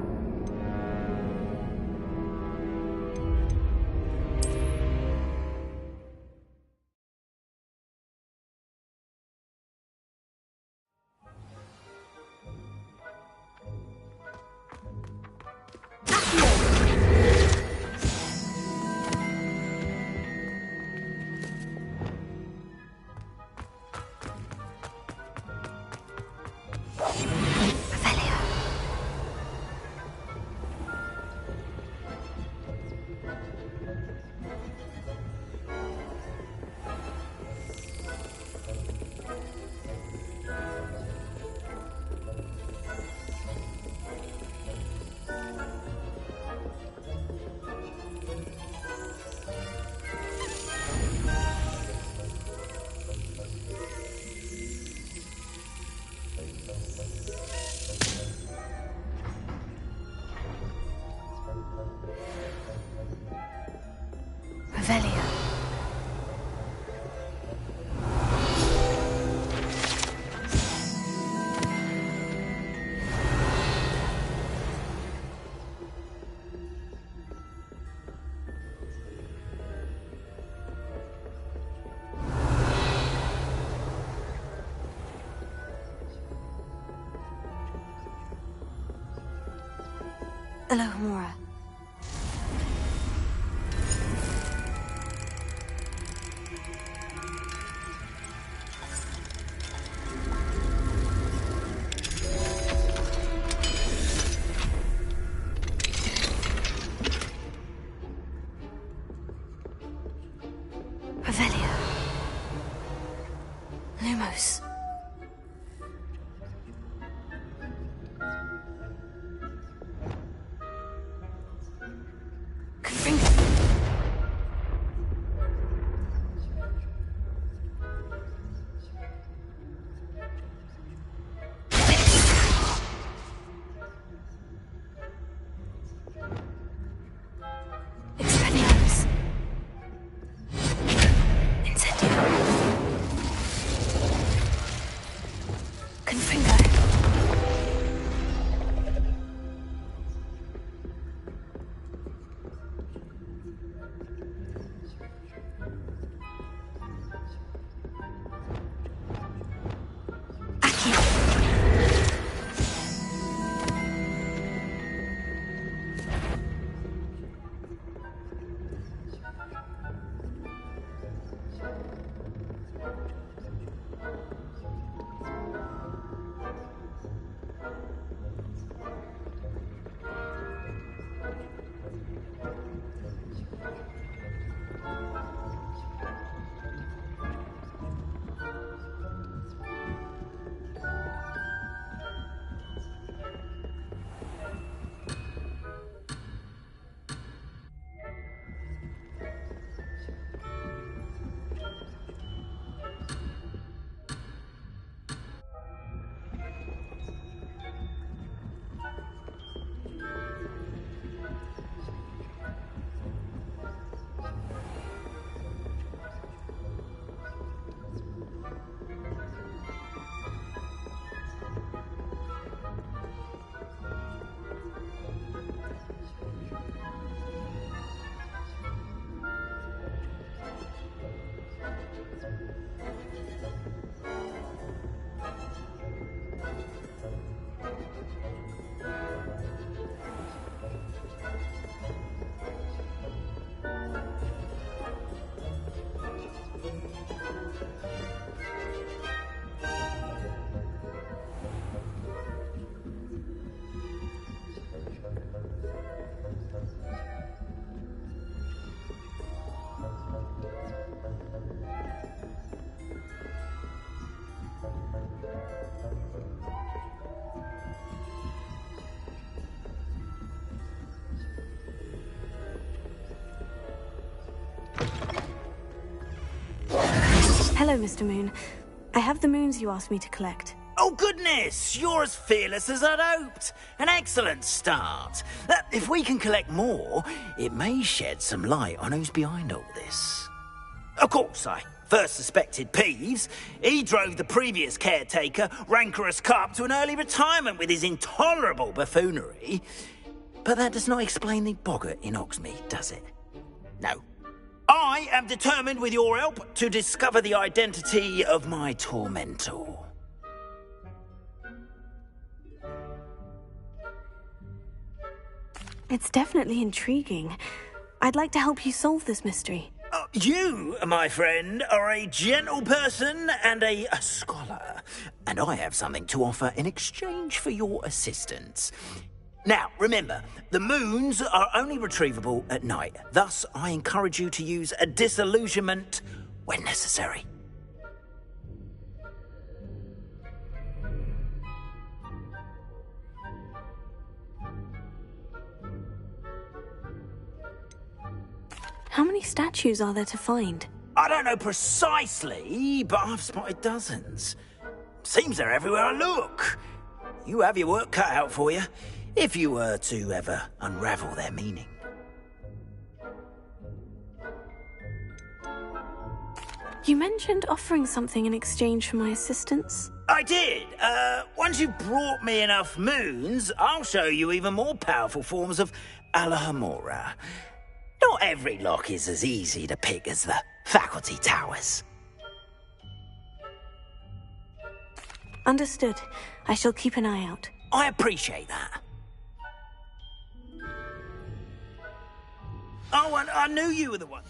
Revelio. Alohomora. Revelio. Lumos. Confringo. Expelliarmus. Incendio. Confringo. Hello, Mr. Moon. I have the moons you asked me to collect. Oh, goodness! You're as fearless as I'd hoped. An excellent start. If we can collect more, it may shed some light on who's behind all this. Of course, I first suspected Peeves. He drove the previous caretaker, Rancorous Carp, to an early retirement with his intolerable buffoonery. But that does not explain the boggart in Hogsmeade, does it? No. I am determined, with your help, to discover the identity of my tormentor. It's definitely intriguing. I'd like to help you solve this mystery. You, my friend, are a gentle person and a scholar, and I have something to offer in exchange for your assistance. Now, remember, the moons are only retrievable at night. Thus, I encourage you to use a disillusionment when necessary. How many statues are there to find? I don't know precisely, but I've spotted dozens. Seems they're everywhere I look. You have your work cut out for you, if you were to ever unravel their meaning. You mentioned offering something in exchange for my assistance. I did. Once you've brought me enough moons, I'll show you even more powerful forms of Alohomora. Not every lock is as easy to pick as the faculty towers. Understood. I shall keep an eye out. I appreciate that. Oh, and I knew you were the one.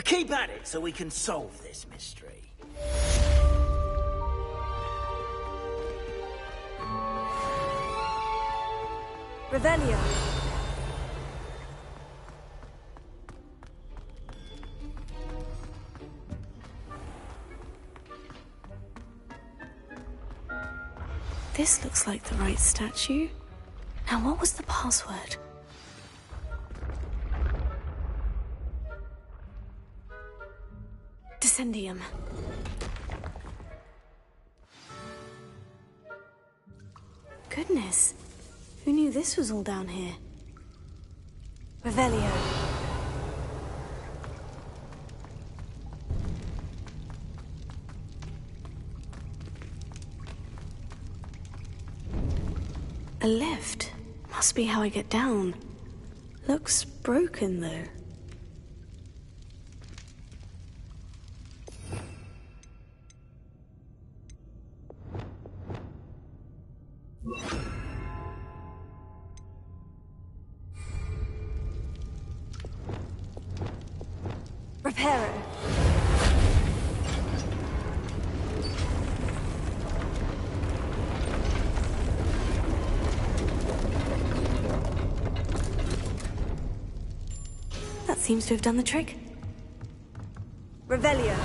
Keep at it so we can solve this mystery. Revelio. This looks like the right statue. Now, what was the password? Descendium. Goodness. Who knew this was all down here? Revelio. A lift. Must be how I get down. Looks broken, though. Reparo. That seems to have done the trick. Revelio.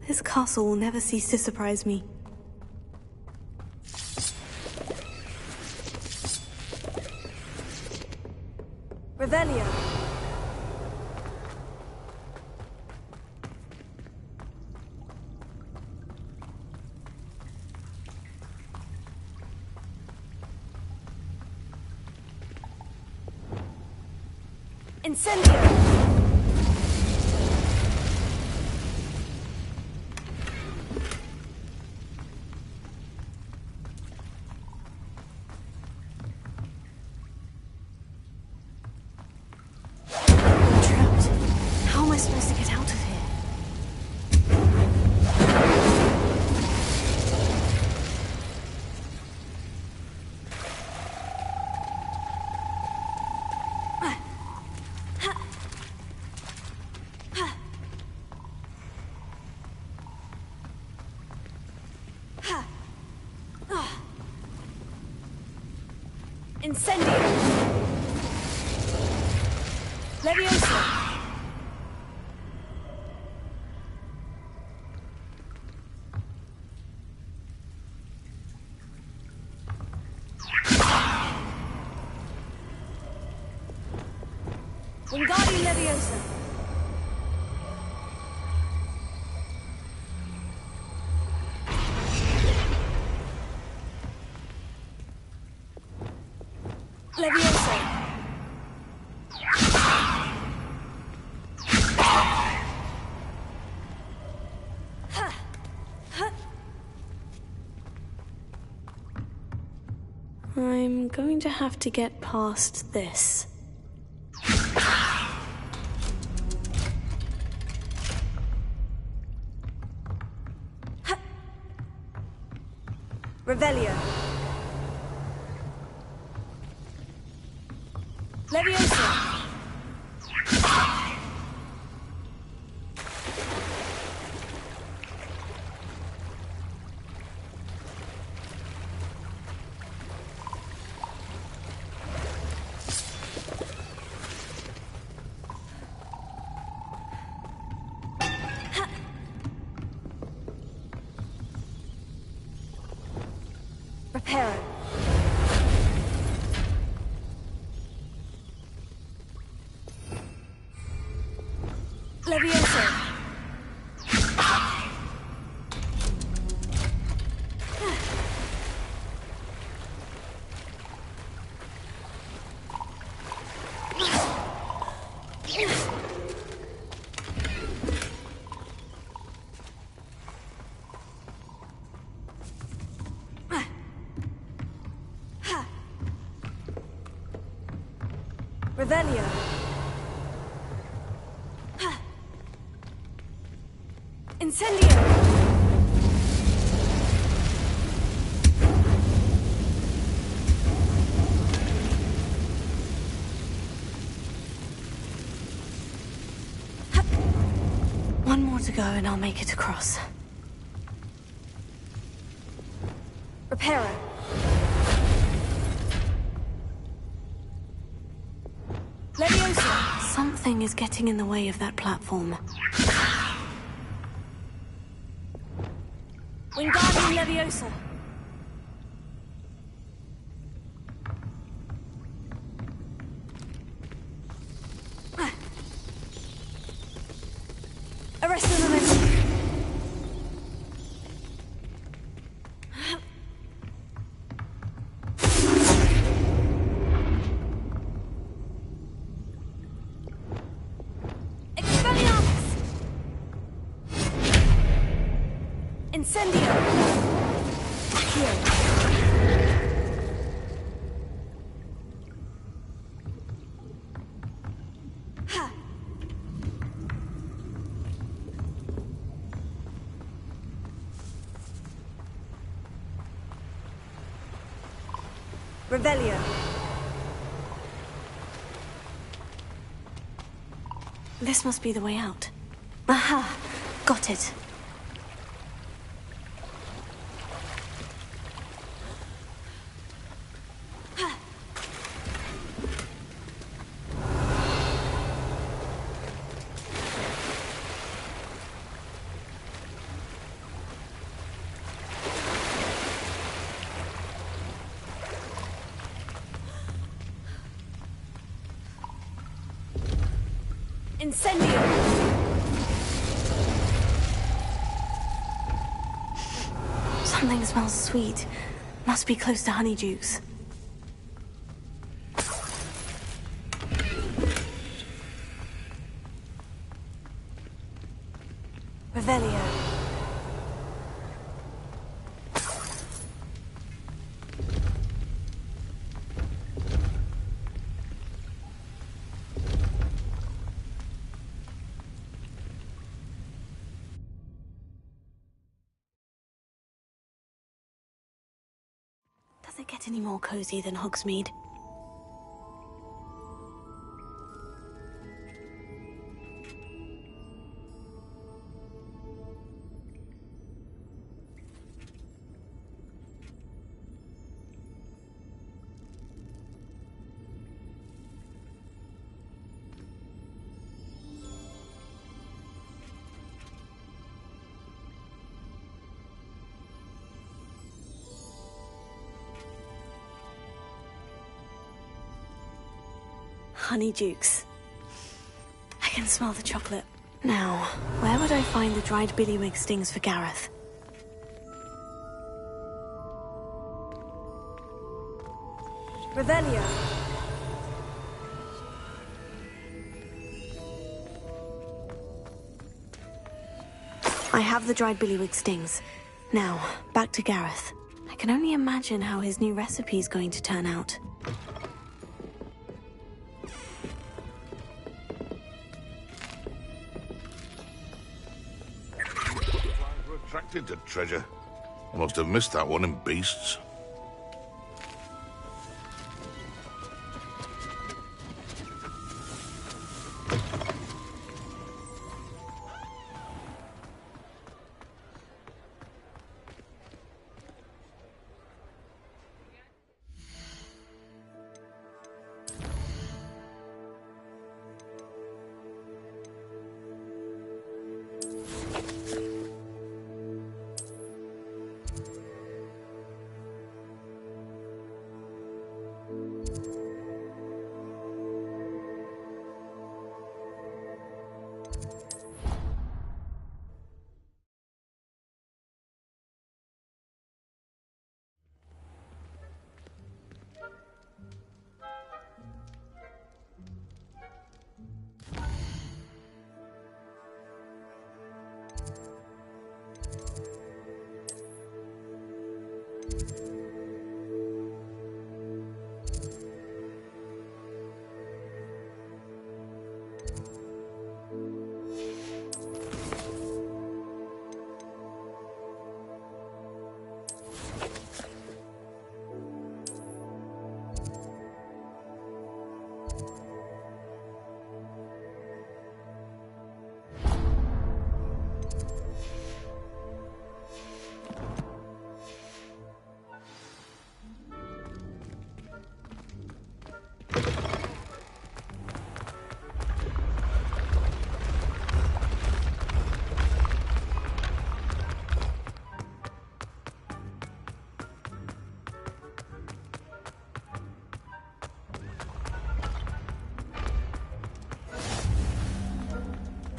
This castle will never cease to surprise me. Revelio. Incendio. Supposed to get out of here. Incendio. Leviosa. Wingardium Leviosa. Leviosa. I'm going to have to get past this. Revelio. Leviosa. Reparo. Leviosa. Revelio. Incendio. One more to go and I'll make it across. Reparo. Leviosa! Something is getting in the way of that platform. Wingardium Leviosa! Arresto Momentum! Incendio! Here. Ha! Revelio. This must be the way out. Aha! Got it. Incendio! Something smells sweet. Must be close to Honeydukes. Revelio. Does it get any more cozy than Hogsmeade? Honeydukes. I can smell the chocolate. Now, where would I find the dried billywig stings for Gareth? Revelio. I have the dried billywig stings. Now, back to Gareth. I can only imagine how his new recipe is going to turn out. Attracted to treasure. I must have missed that one in Beasts.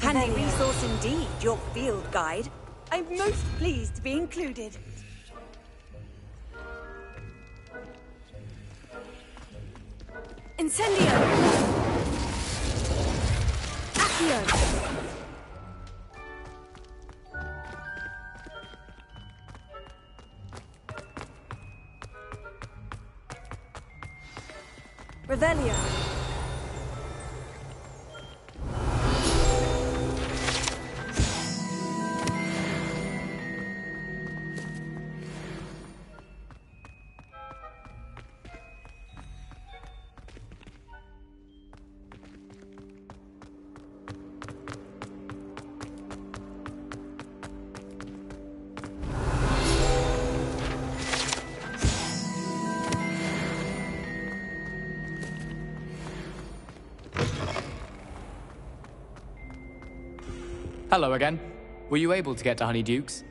Handy resource indeed, your field guide. I'm most pleased to be included. Incendio! Accio! Revelio! Hello again. Were you able to get to Honeydukes?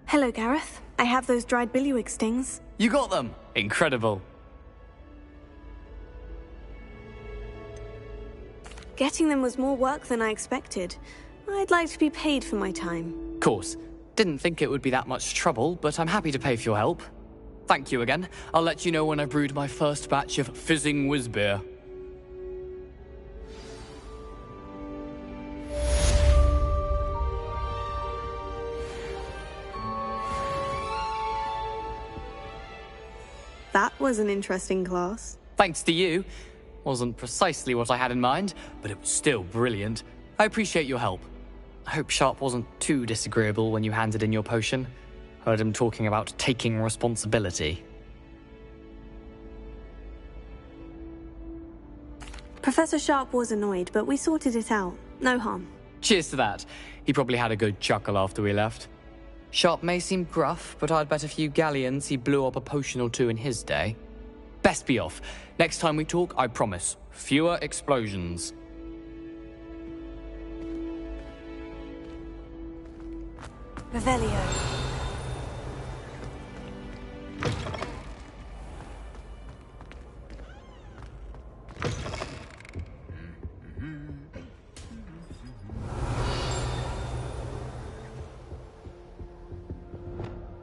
Hello, Gareth. I have those dried billywig stings. You got them! Incredible. Getting them was more work than I expected. I'd like to be paid for my time. Of course. Didn't think it would be that much trouble, but I'm happy to pay for your help. Thank you again. I'll let you know when I've brewed my first batch of fizzing whizbeer. That was an interesting class. Thanks to you. Wasn't precisely what I had in mind, but it was still brilliant. I appreciate your help. I hope Sharp wasn't too disagreeable when you handed in your potion. Heard him talking about taking responsibility. Professor Sharp was annoyed, but we sorted it out. No harm. Cheers to that. He probably had a good chuckle after we left. Sharp may seem gruff, but I'd bet a few galleons he blew up a potion or two in his day. Best be off. Next time we talk, I promise. Fewer explosions. Revelio.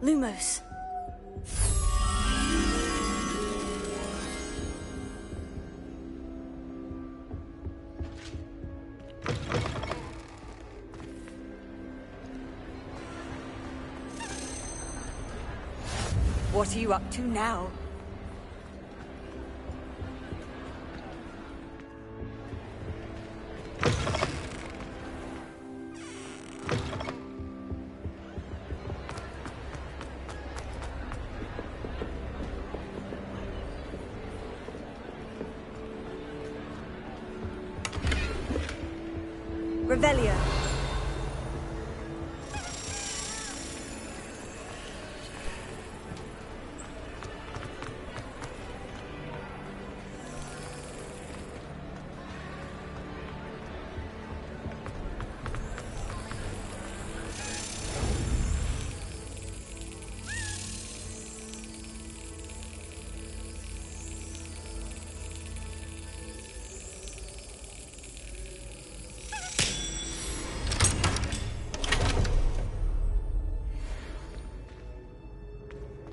Lumos. What are you up to now? Revelio.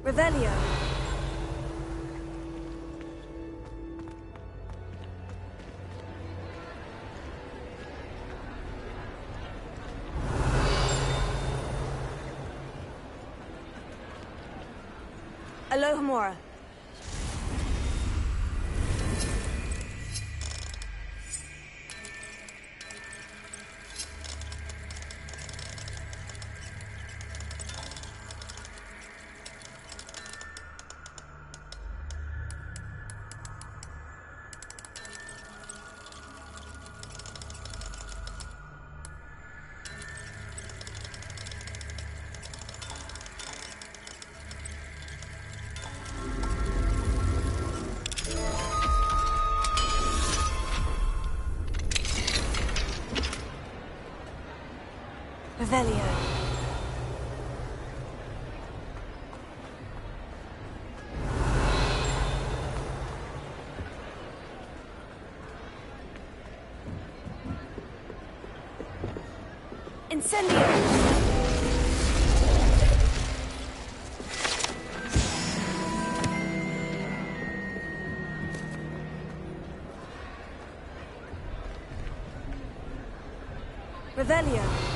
Revelio. Alohomora. Revelio. Incendio! Revelio.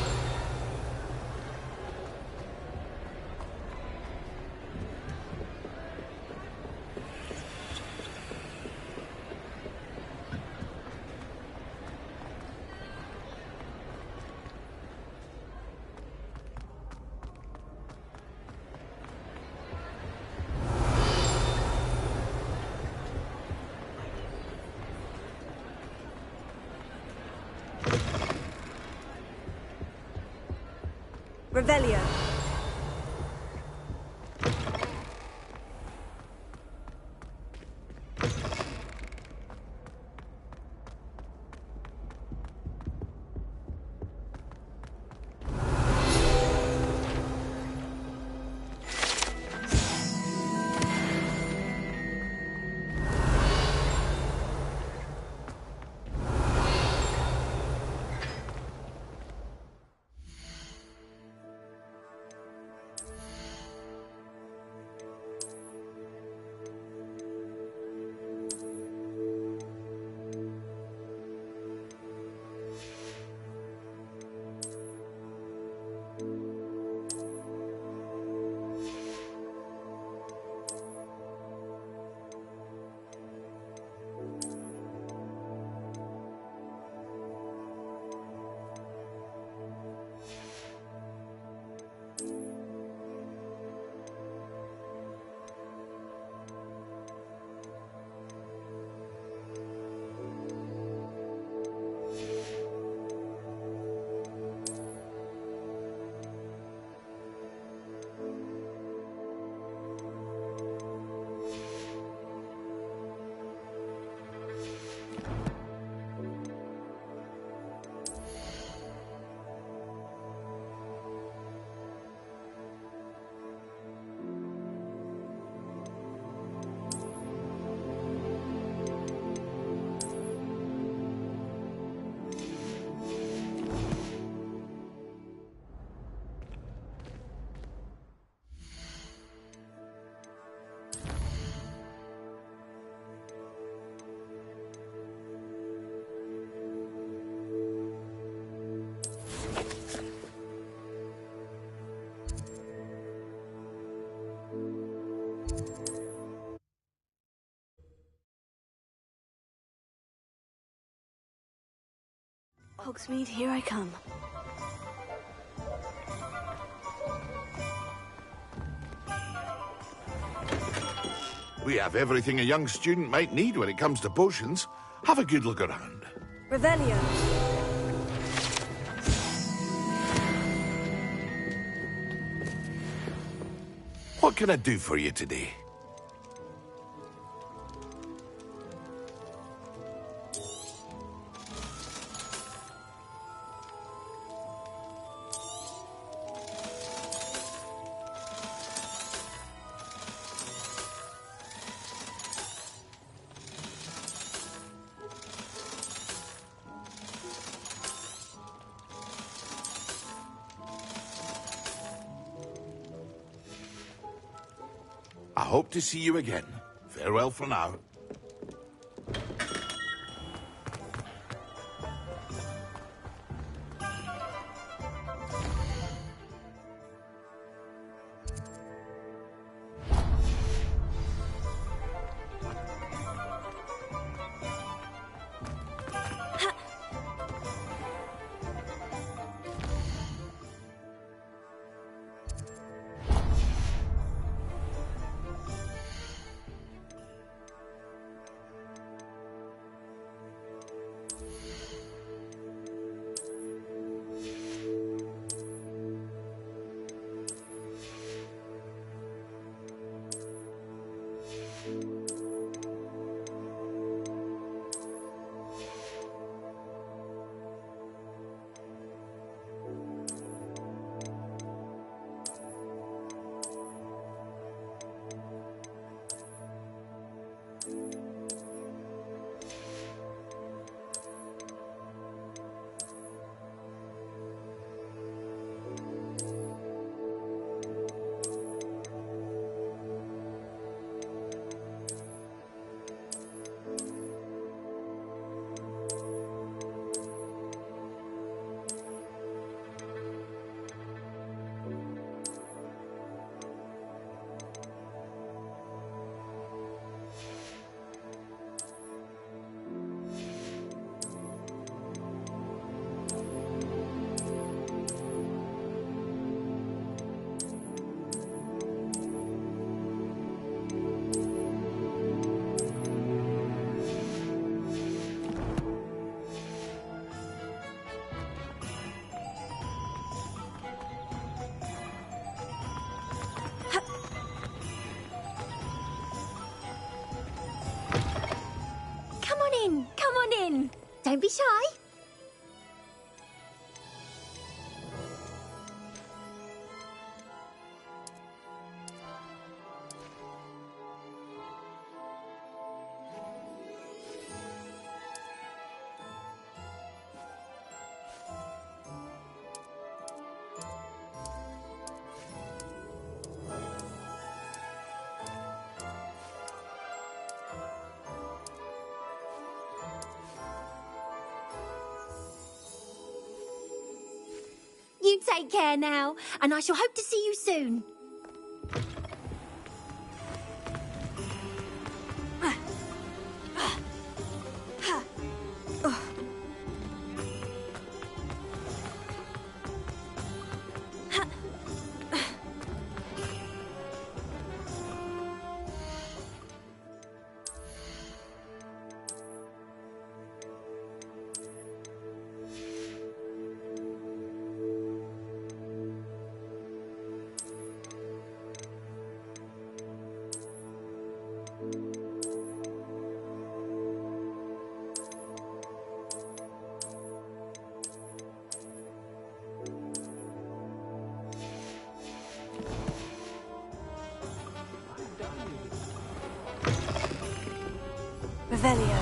Revelio. Hogsmeade, here I come. We have everything a young student might need when it comes to potions. Have a good look around. Revelio. What can I do for you today? I hope to see you again. Farewell for now. Don't be shy. You take care now, and I shall hope to see you soon. Revelio.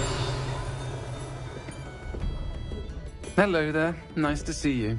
Hello there. Nice to see you.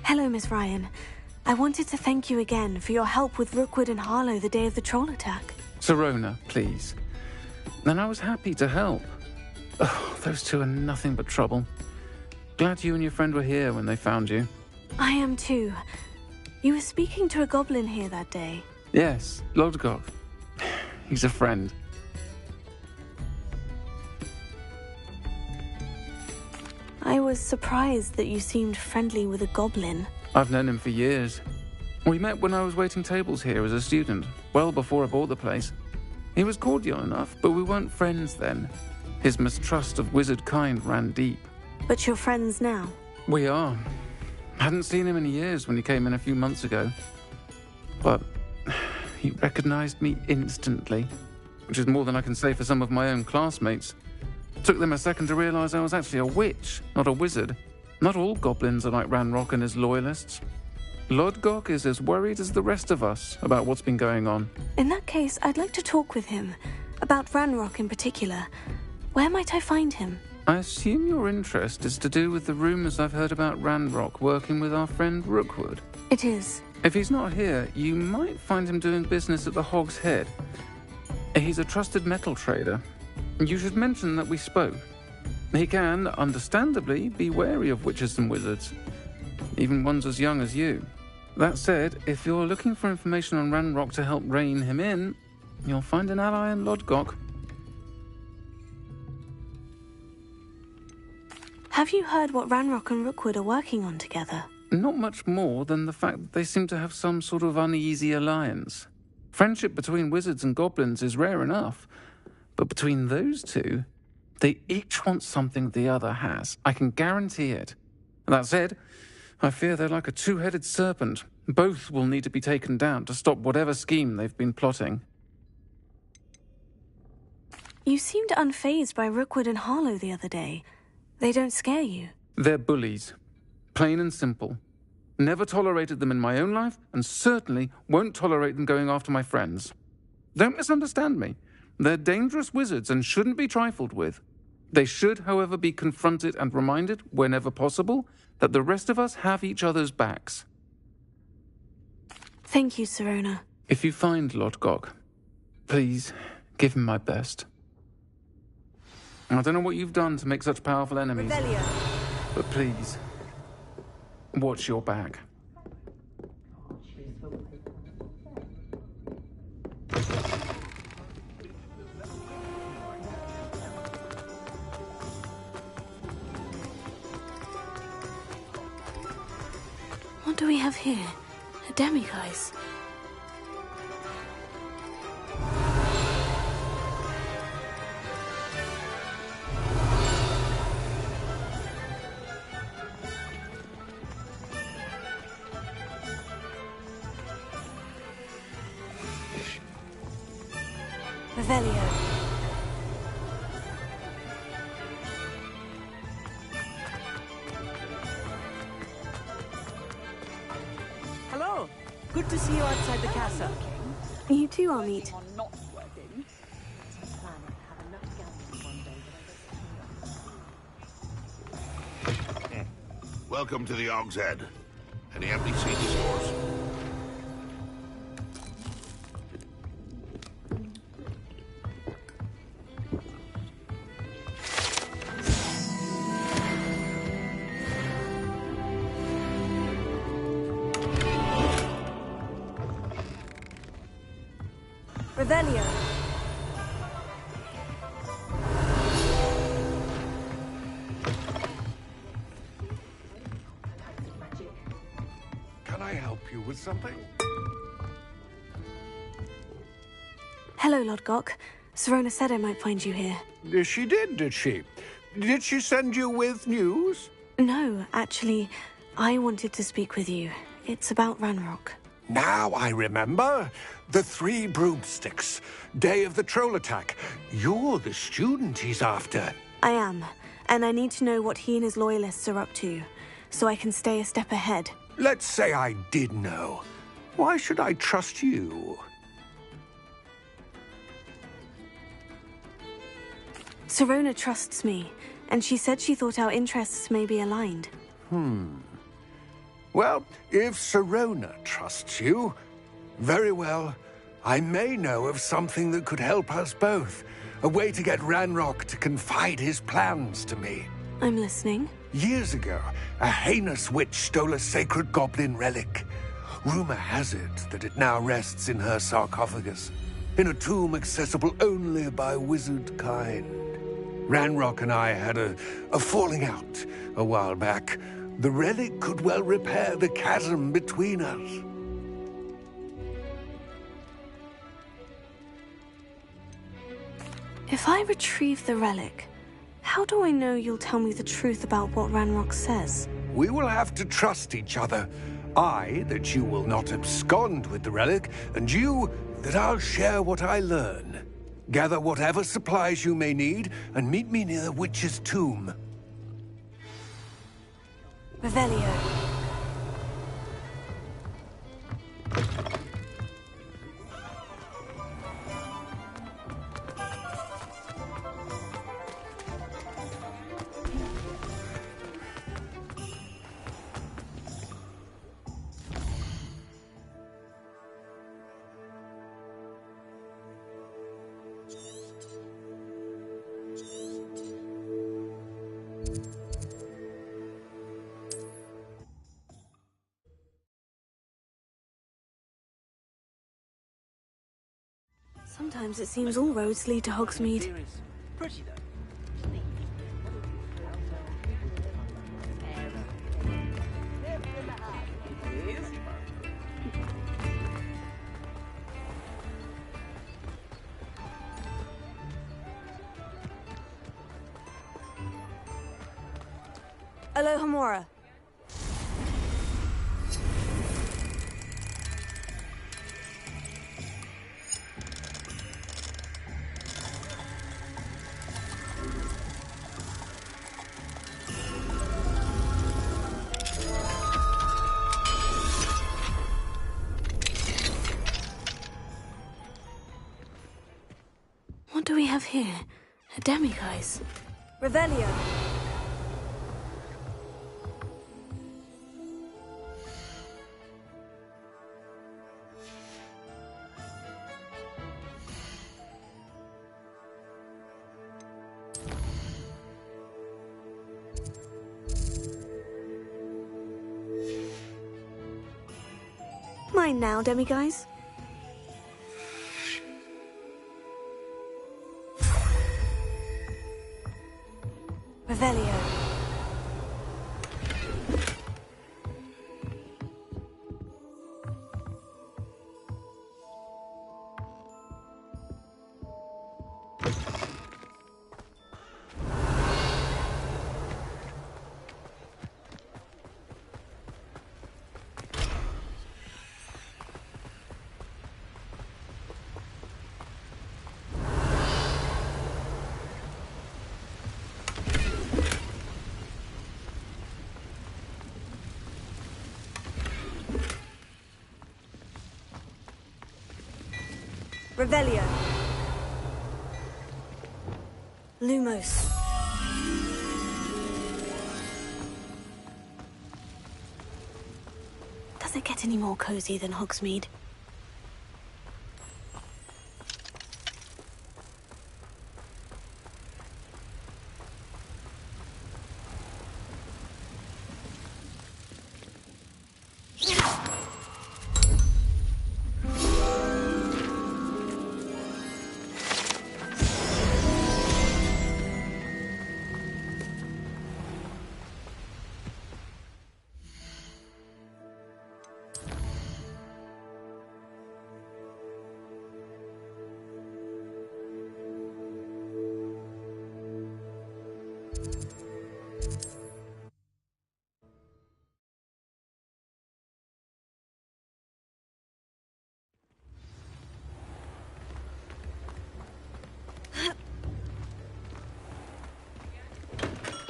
Hello, Miss Ryan. I wanted to thank you again for your help with Rookwood and Harlow the day of the troll attack. Sirona, please. And I was happy to help. Oh, those two are nothing but trouble. Glad you and your friend were here when they found you. I am too. You were speaking to a goblin here that day. Yes, Lodgok. He's a friend. I was surprised that you seemed friendly with a goblin. I've known him for years. We met when I was waiting tables here as a student, well before I bought the place. He was cordial enough, but we weren't friends then. His mistrust of wizard kind ran deep. But you're friends now? We are. Hadn't seen him in years when he came in a few months ago. But he recognized me instantly, which is more than I can say for some of my own classmates. Took them a second to realize I was actually a witch, not a wizard. Not all goblins are like Ranrock and his loyalists. Lodgok is as worried as the rest of us about what's been going on. In that case, I'd like to talk with him. About Ranrock in particular. Where might I find him? I assume your interest is to do with the rumors I've heard about Ranrock working with our friend Rookwood. It is. If he's not here, you might find him doing business at the Hog's Head. He's a trusted metal trader. You should mention that we spoke. He can, understandably, be wary of witches and wizards, even ones as young as you. That said, if you're looking for information on Ranrock to help rein him in, you'll find an ally in Lodgok. Have you heard what Ranrock and Rookwood are working on together? Not much more than the fact that they seem to have some sort of uneasy alliance. Friendship between wizards and goblins is rare enough, but between those two, they each want something the other has. I can guarantee it. That said, I fear they're like a two-headed serpent. Both will need to be taken down to stop whatever scheme they've been plotting. You seemed unfazed by Rookwood and Harlow the other day. They don't scare you. They're bullies. Plain and simple. Never tolerated them in my own life, and certainly won't tolerate them going after my friends. Don't misunderstand me. They're dangerous wizards and shouldn't be trifled with. They should, however, be confronted and reminded, whenever possible, that the rest of us have each other's backs. Thank you, Sirona. If you find Lodgok, please give him my best. I don't know what you've done to make such powerful enemies. Revelio. But please, watch your back. What do we have here? A demiguise. Revelio. Hello. Good to see you outside the castle. You too, Amit. Welcome to the Og's Head. Any empty seats, stores? Revelio. Can I help you with something? Hello, Lodgok. Serona said I might find you here. She did she? Did she send you with news? No, actually, I wanted to speak with you. It's about Ranrock. Now I remember. The 3 broomsticks. Day of the troll attack. You're the student he's after. I am, and I need to know what he and his loyalists are up to, so I can stay a step ahead. Let's say I did know. Why should I trust you? Serona trusts me, and she said she thought our interests may be aligned. Well, if Serona trusts you, very well. I may know of something that could help us both. A way to get Ranrock to confide his plans to me. I'm listening. Years ago, a heinous witch stole a sacred goblin relic. Rumor has it that it now rests in her sarcophagus, in a tomb accessible only by wizard kind. Ranrock and I had a falling out a while back. The relic could well repair the chasm between us. If I retrieve the relic, how do I know you'll tell me the truth about what Ranrock says? We will have to trust each other. I, that you will not abscond with the relic, and you, that I'll share what I learn. Gather whatever supplies you may need, and meet me near the witch's tomb. Revelio. Sometimes it seems all roads lead to Hogsmeade. Alohomora. What do we have here? A demiguise. Revelio. Mine now, demiguise. Revelio. Revelio. Lumos. Does it get any more cozy than Hogsmeade?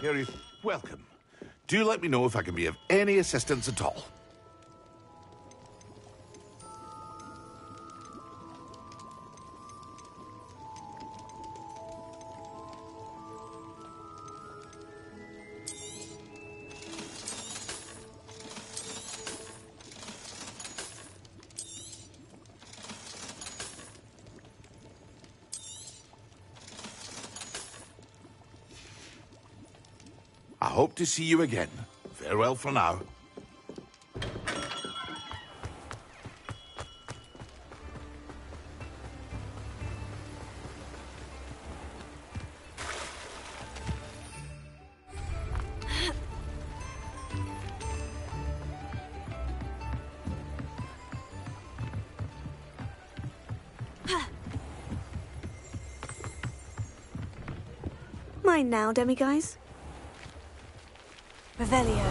Harry, welcome. Do let me know if I can be of any assistance at all. I hope to see you again. Farewell for now. Mine now, demiguise. Revelio.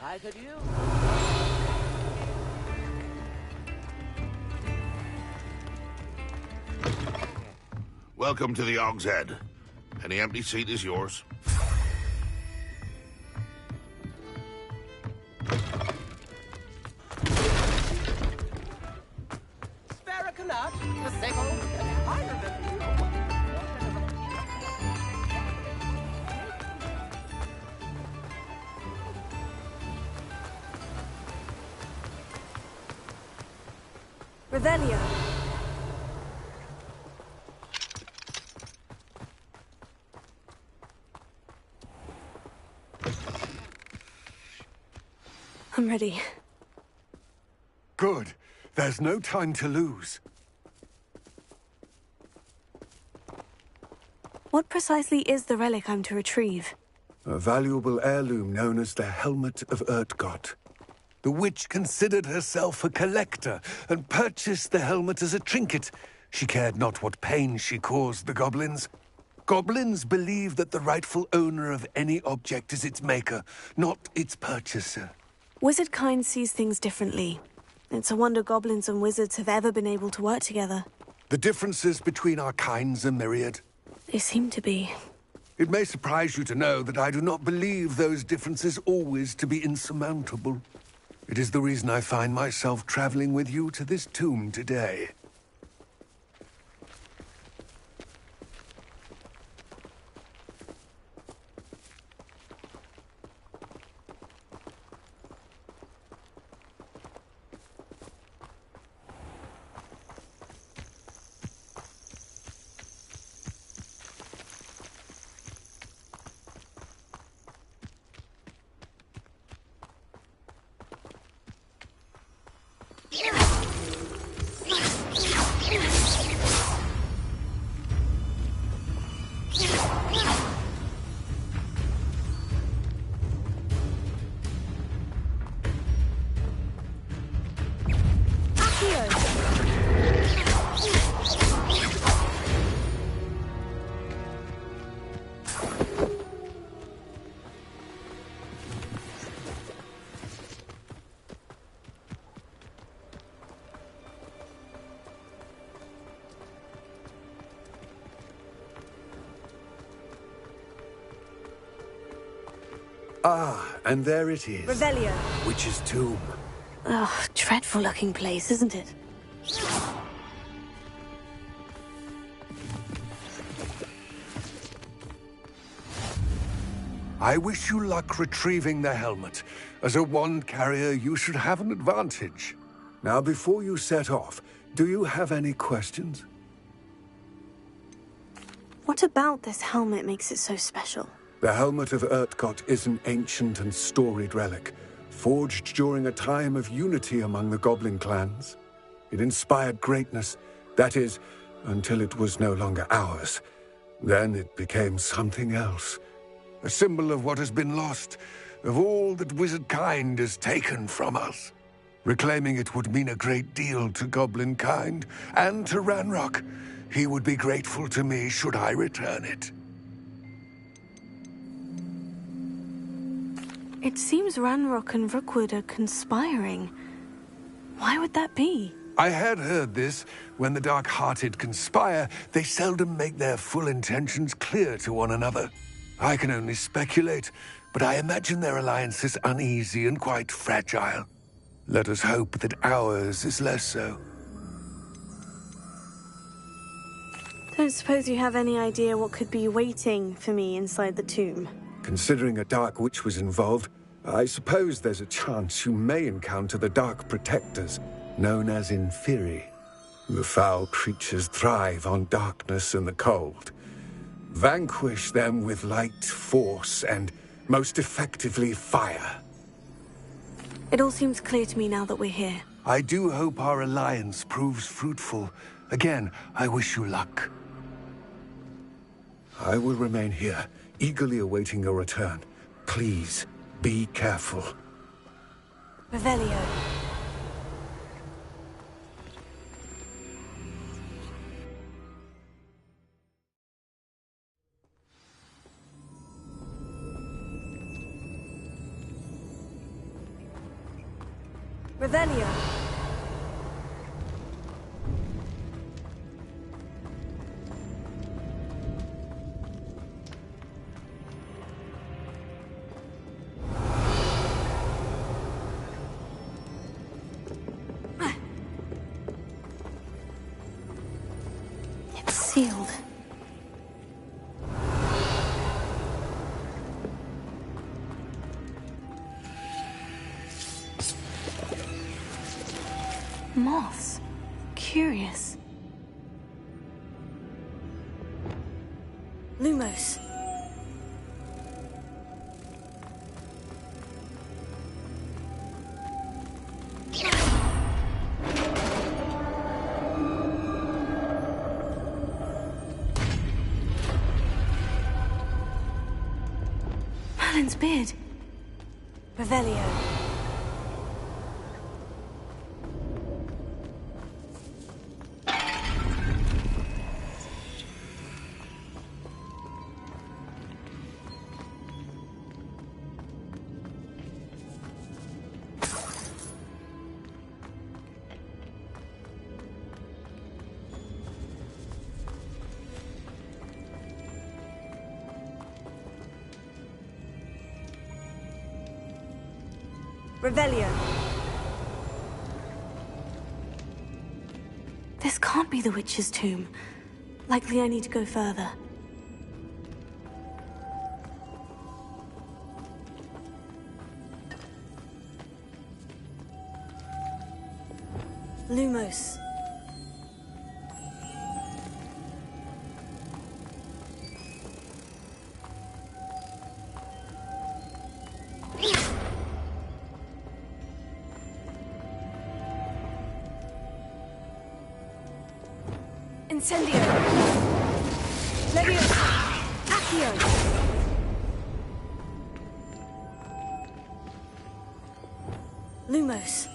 I could use. Welcome to the Og's Head. Any empty seat is yours. Revelio. I'm ready. Good. There's no time to lose. What precisely is the relic I'm to retrieve? A valuable heirloom known as the Helmet of Urtgott. The witch considered herself a collector and purchased the helmet as a trinket. She cared not what pain she caused the goblins. Goblins believe that the rightful owner of any object is its maker, not its purchaser. Wizard kind sees things differently. It's a wonder goblins and wizards have ever been able to work together. The differences between our kinds are myriad. They seem to be. It may surprise you to know that I do not believe those differences always to be insurmountable. It is the reason I find myself traveling with you to this tomb today. Ah, and there it is. Revelio. Witch's tomb. Ugh, dreadful looking place, isn't it? I wish you luck retrieving the helmet. As a wand carrier, you should have an advantage. Now, before you set off, do you have any questions? What about this helmet makes it so special? The helmet of Urtkot is an ancient and storied relic, forged during a time of unity among the goblin clans. It inspired greatness, that is, until it was no longer ours. Then it became something else. A symbol of what has been lost, of all that wizard kind has taken from us. Reclaiming it would mean a great deal to goblin kind, and to Ranrock. He would be grateful to me should I return it. It seems Ranrock and Rookwood are conspiring. Why would that be? I had heard this. When the dark-hearted conspire, they seldom make their full intentions clear to one another. I can only speculate, but I imagine their alliance is uneasy and quite fragile. Let us hope that ours is less so. Don't suppose you have any idea what could be waiting for me inside the tomb? Considering a Dark Witch was involved, I suppose there's a chance you may encounter the Dark Protectors, known as Inferi. The foul creatures thrive on darkness and the cold. Vanquish them with light, force, and, most effectively, fire. It all seems clear to me now that we're here. I do hope our alliance proves fruitful. Again, I wish you luck. I will remain here, eagerly awaiting your return. Please, be careful. Revelio. Revelio. It's sealed. Moths. Curious. Lumos. Merlin's beard. Revelio. Revelio. This can't be the witch's tomb. Likely I need to go further. Lumos. Incendio. Leviosa. Accio. Lumos.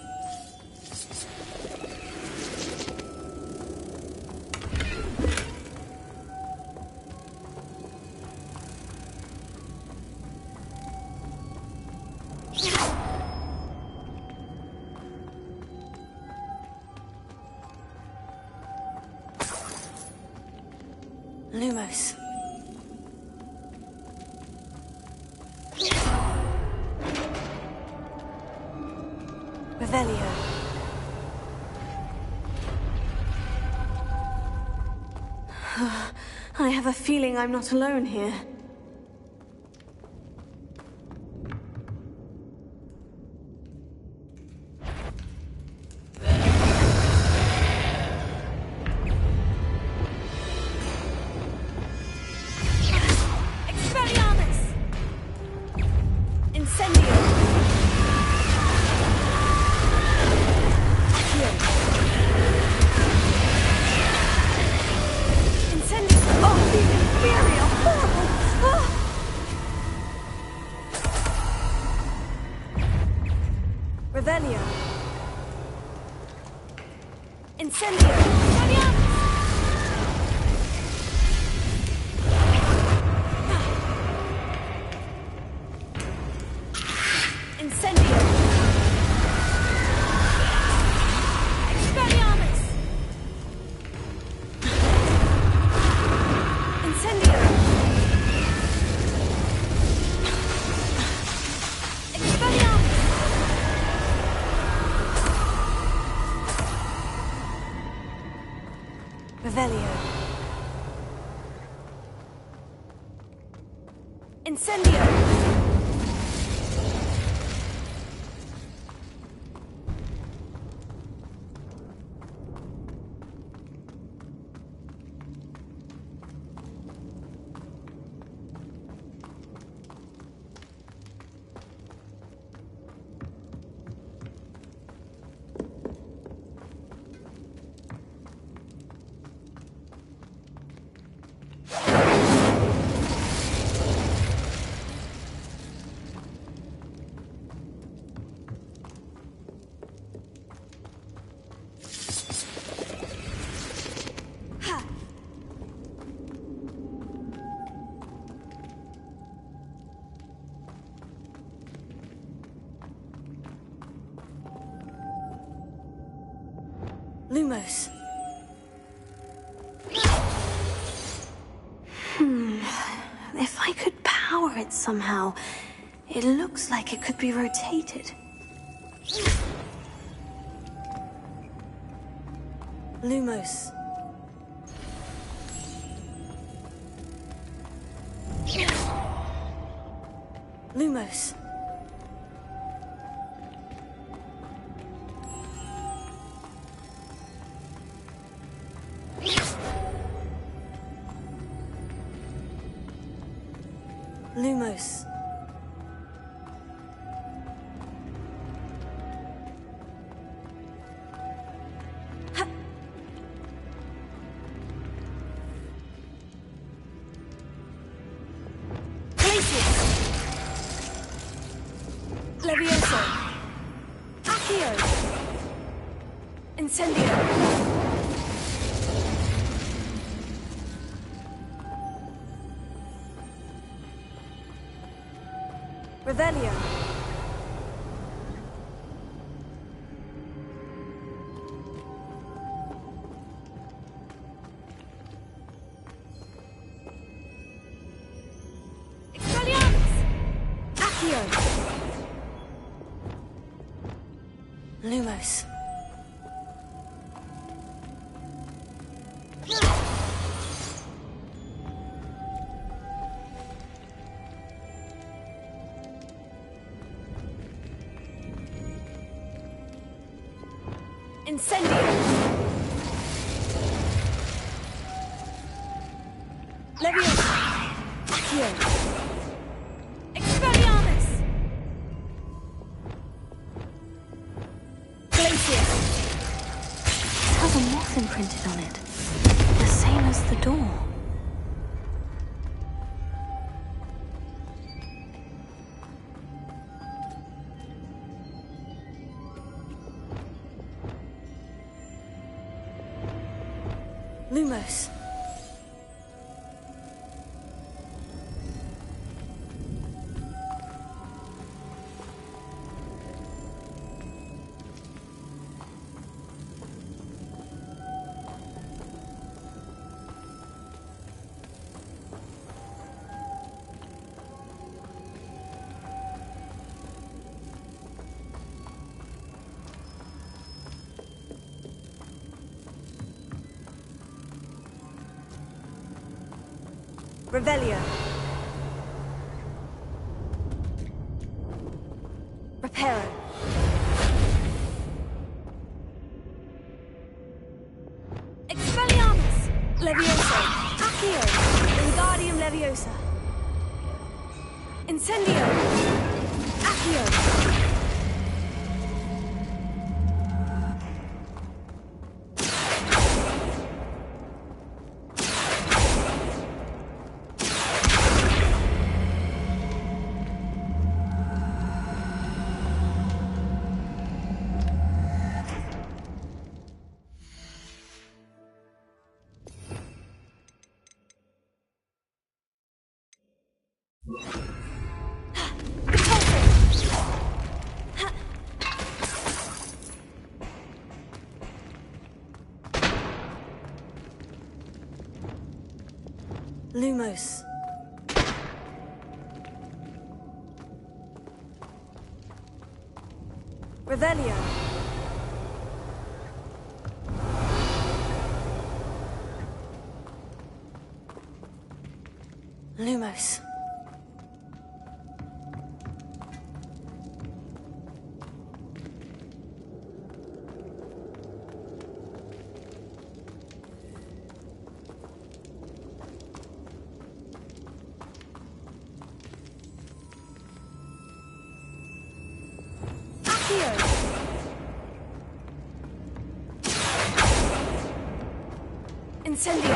Lumos. I have a feeling I'm not alone here. Revelio. Incendio. Incendio. Expelliarmus. Incendio. Expelliarmus. Revelio. Incendio. Lumos. If I could power it somehow, it looks like it could be rotated. Lumos. Lumos. Lumos. Levioso. Accio. Incendio. Revelio. Expelliarmus. Accio. Lumos. Incendio. Levioso. Accio. Expelliarmus. Glacier. It has a moth imprinted on it. The same as the door. Lumos. Revelio. Reparo. Expelliarmus. Leviosa. Accio. Wingardium Leviosa. Incendio. Accio. Lumos. Revelio. Lumos. Incendio.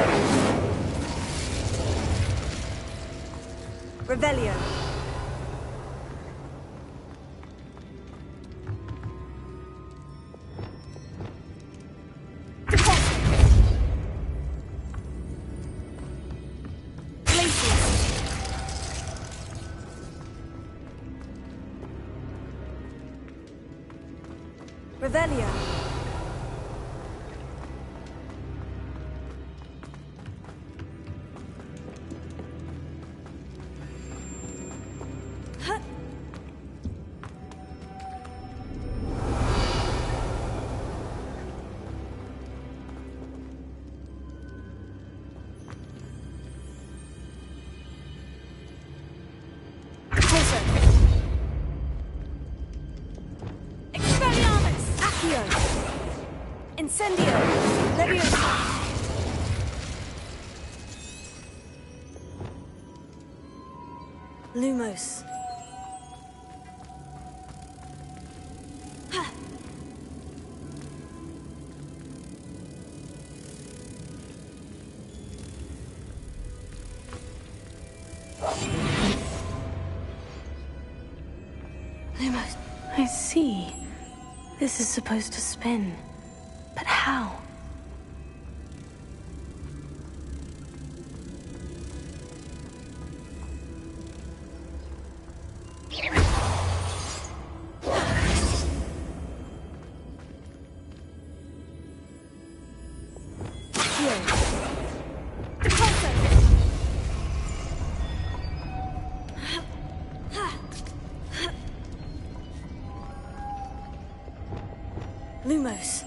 Revelio. Revelio. Incendio! Leviosa! Lumos. Lumos. I see. This is supposed to spin. But how? Lumos.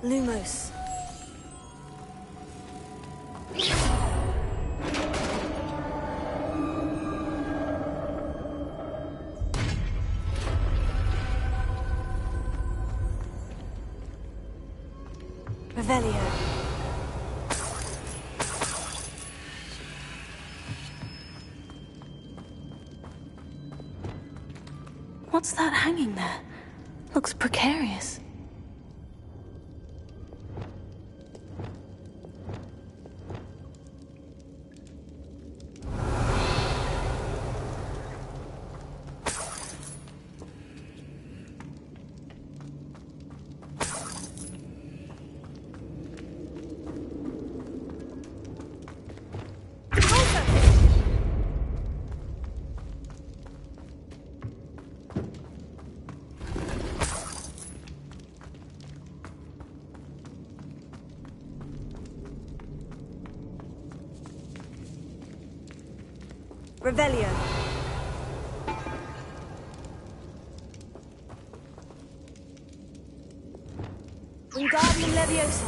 Lumos. Revelio. What's that hanging there? Looks precarious. Revelio. Wingardium Leviosa.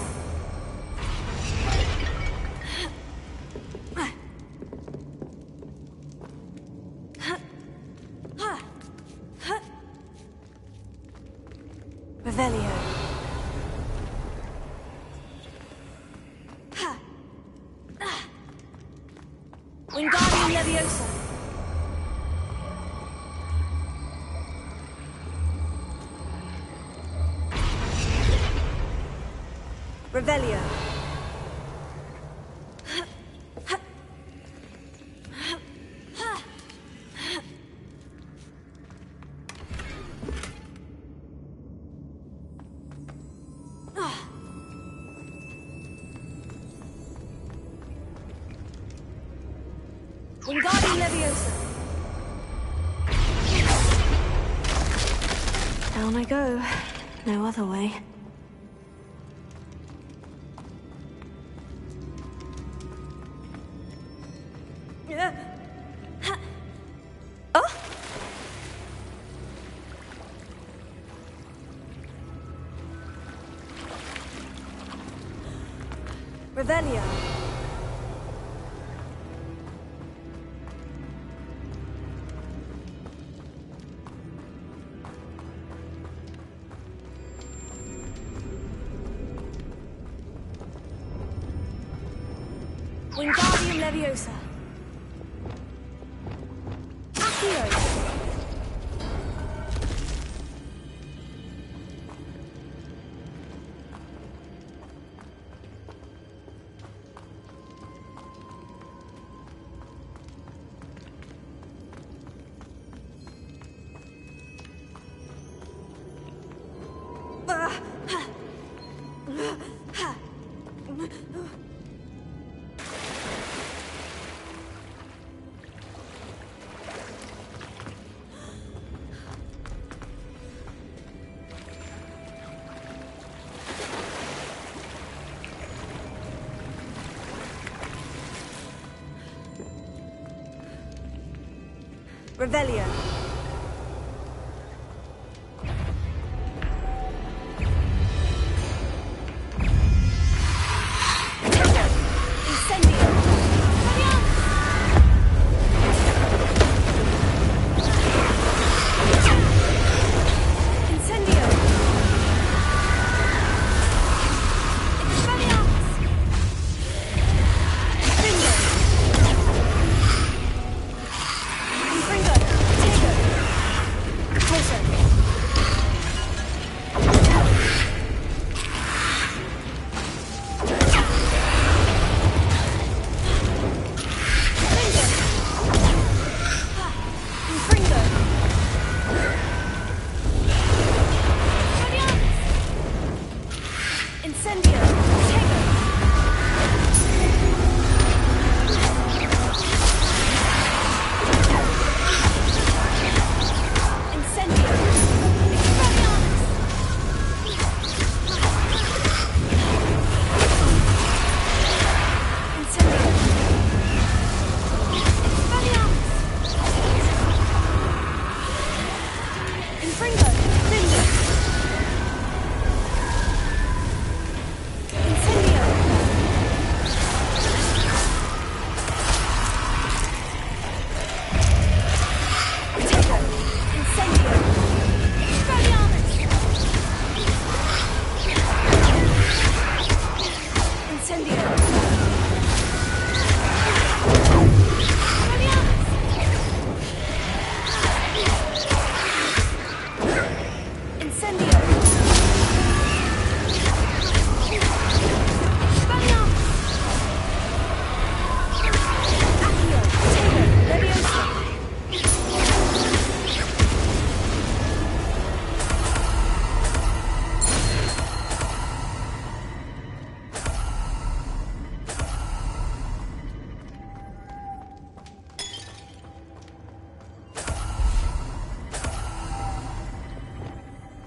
Revelio. Wingardium Leviosa. Revelio. Wingardium Leviosa. Down I go. No other way. Oh! Revelio. Wingardium Leviosa. Accio. Revelio. Incendio. Incendio.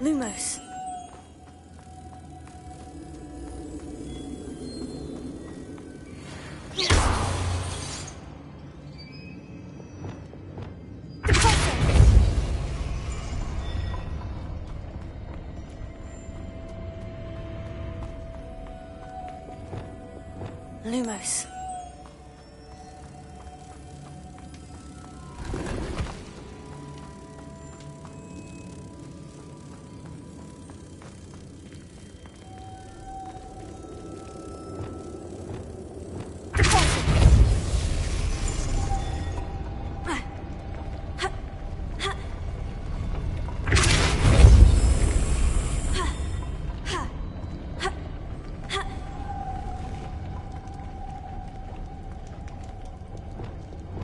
Lumos. Lumos.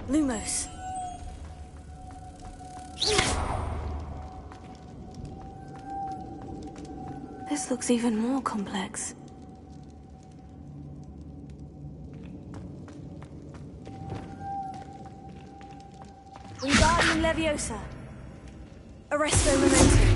Lumos. This looks even more complex. Wingardium Leviosa. Arresto Momentum.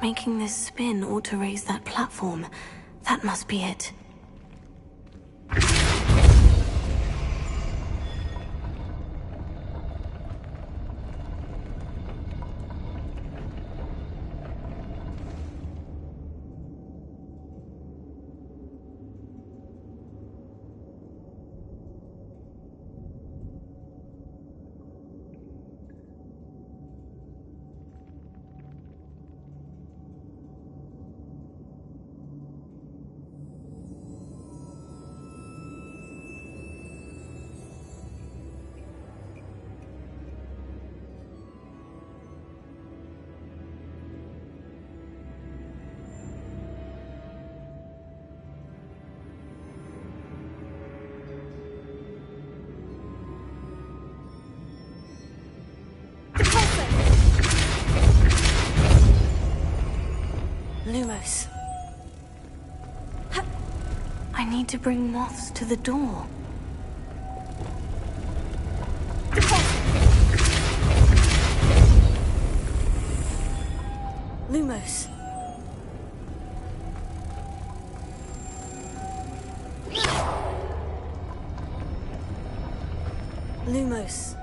Making this spin ought to raise that platform. That must be it. Lumos. I need to bring moths to the door. Lumos. Lumos.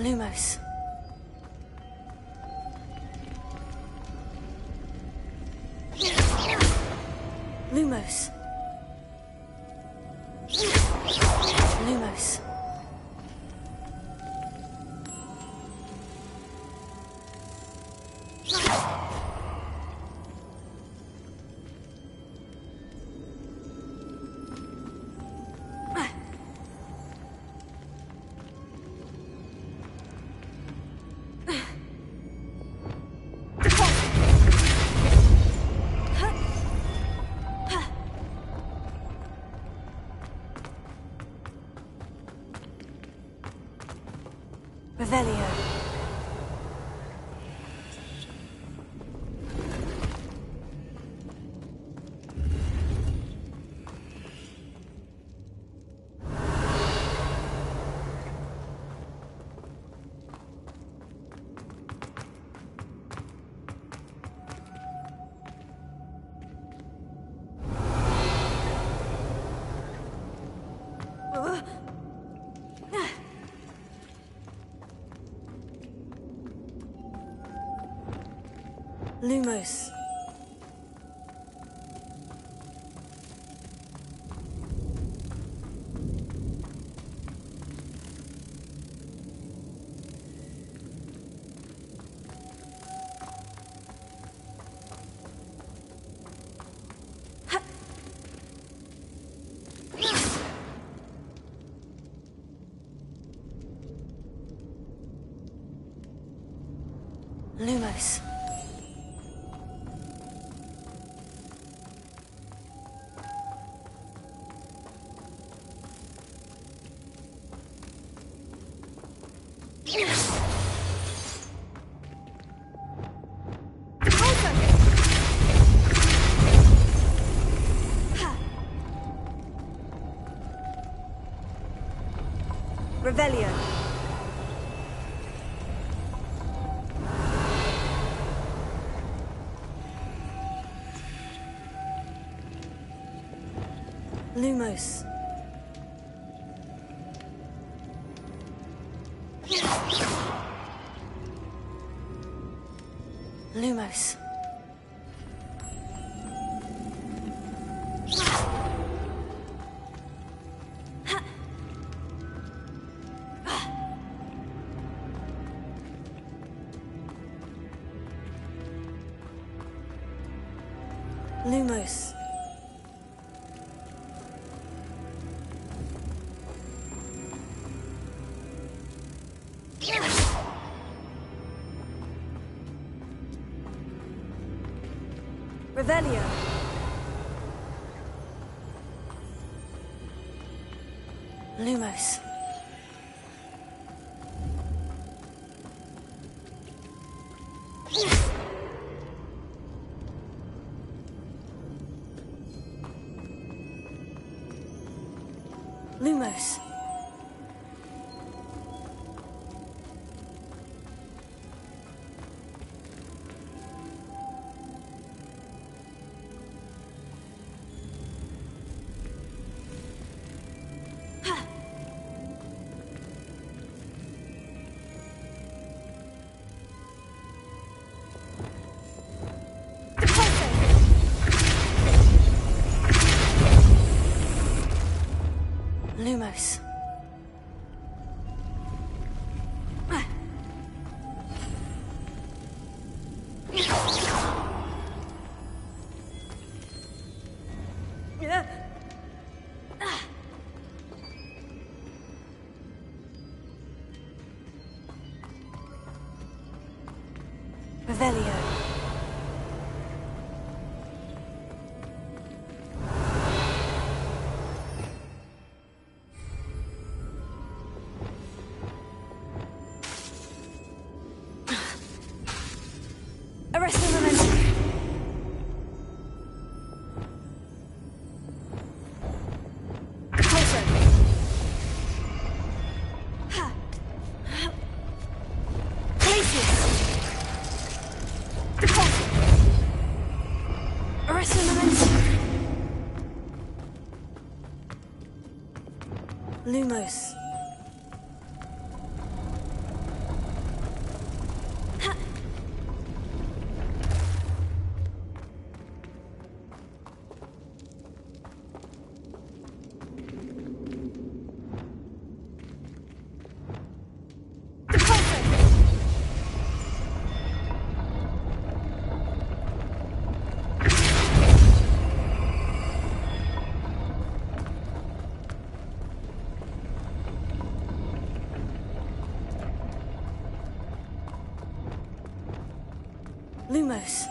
Lumos. Lumos. Lumos. Revelio. Lumos. Lumos. Revelio. Lumos. Lumos. Lumos. Revelio. Lumos. Lumos. Lumos. Revelio. Arrest the momentum. Lumos. Lumos.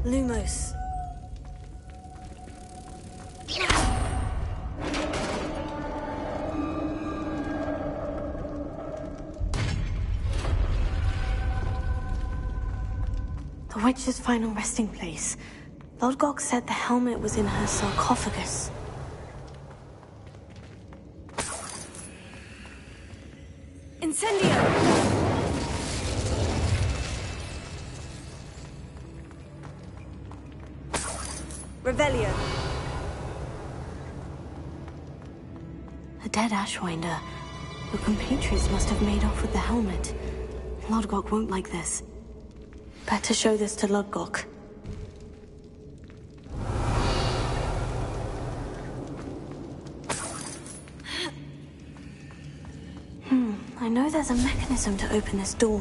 Lumos. The witch's final resting place. Lodgok said the helmet was in her sarcophagus. Incendio! Revelio. A dead Ashwinder. Your compatriots must have made off with the helmet. Lodgok won't like this. Better show this to Lodgok. I know there's a mechanism to open this door.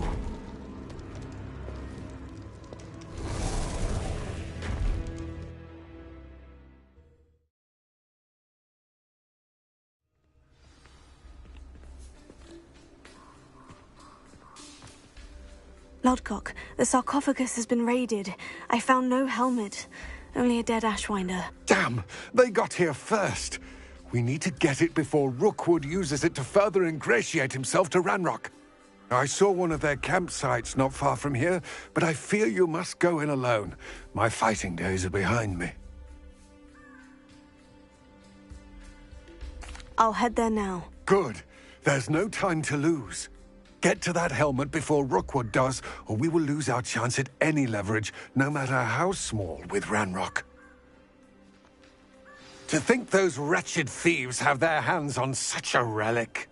Lodgok, the sarcophagus has been raided. I found no helmet, only a dead Ashwinder. Damn! They got here first. We need to get it before Rookwood uses it to further ingratiate himself to Ranrock. I saw one of their campsites not far from here, but I fear you must go in alone. My fighting days are behind me. I'll head there now. Good. There's no time to lose. Get to that helmet before Rookwood does, or we will lose our chance at any leverage, no matter how small, with Ranrock. To think those wretched thieves have their hands on such a relic.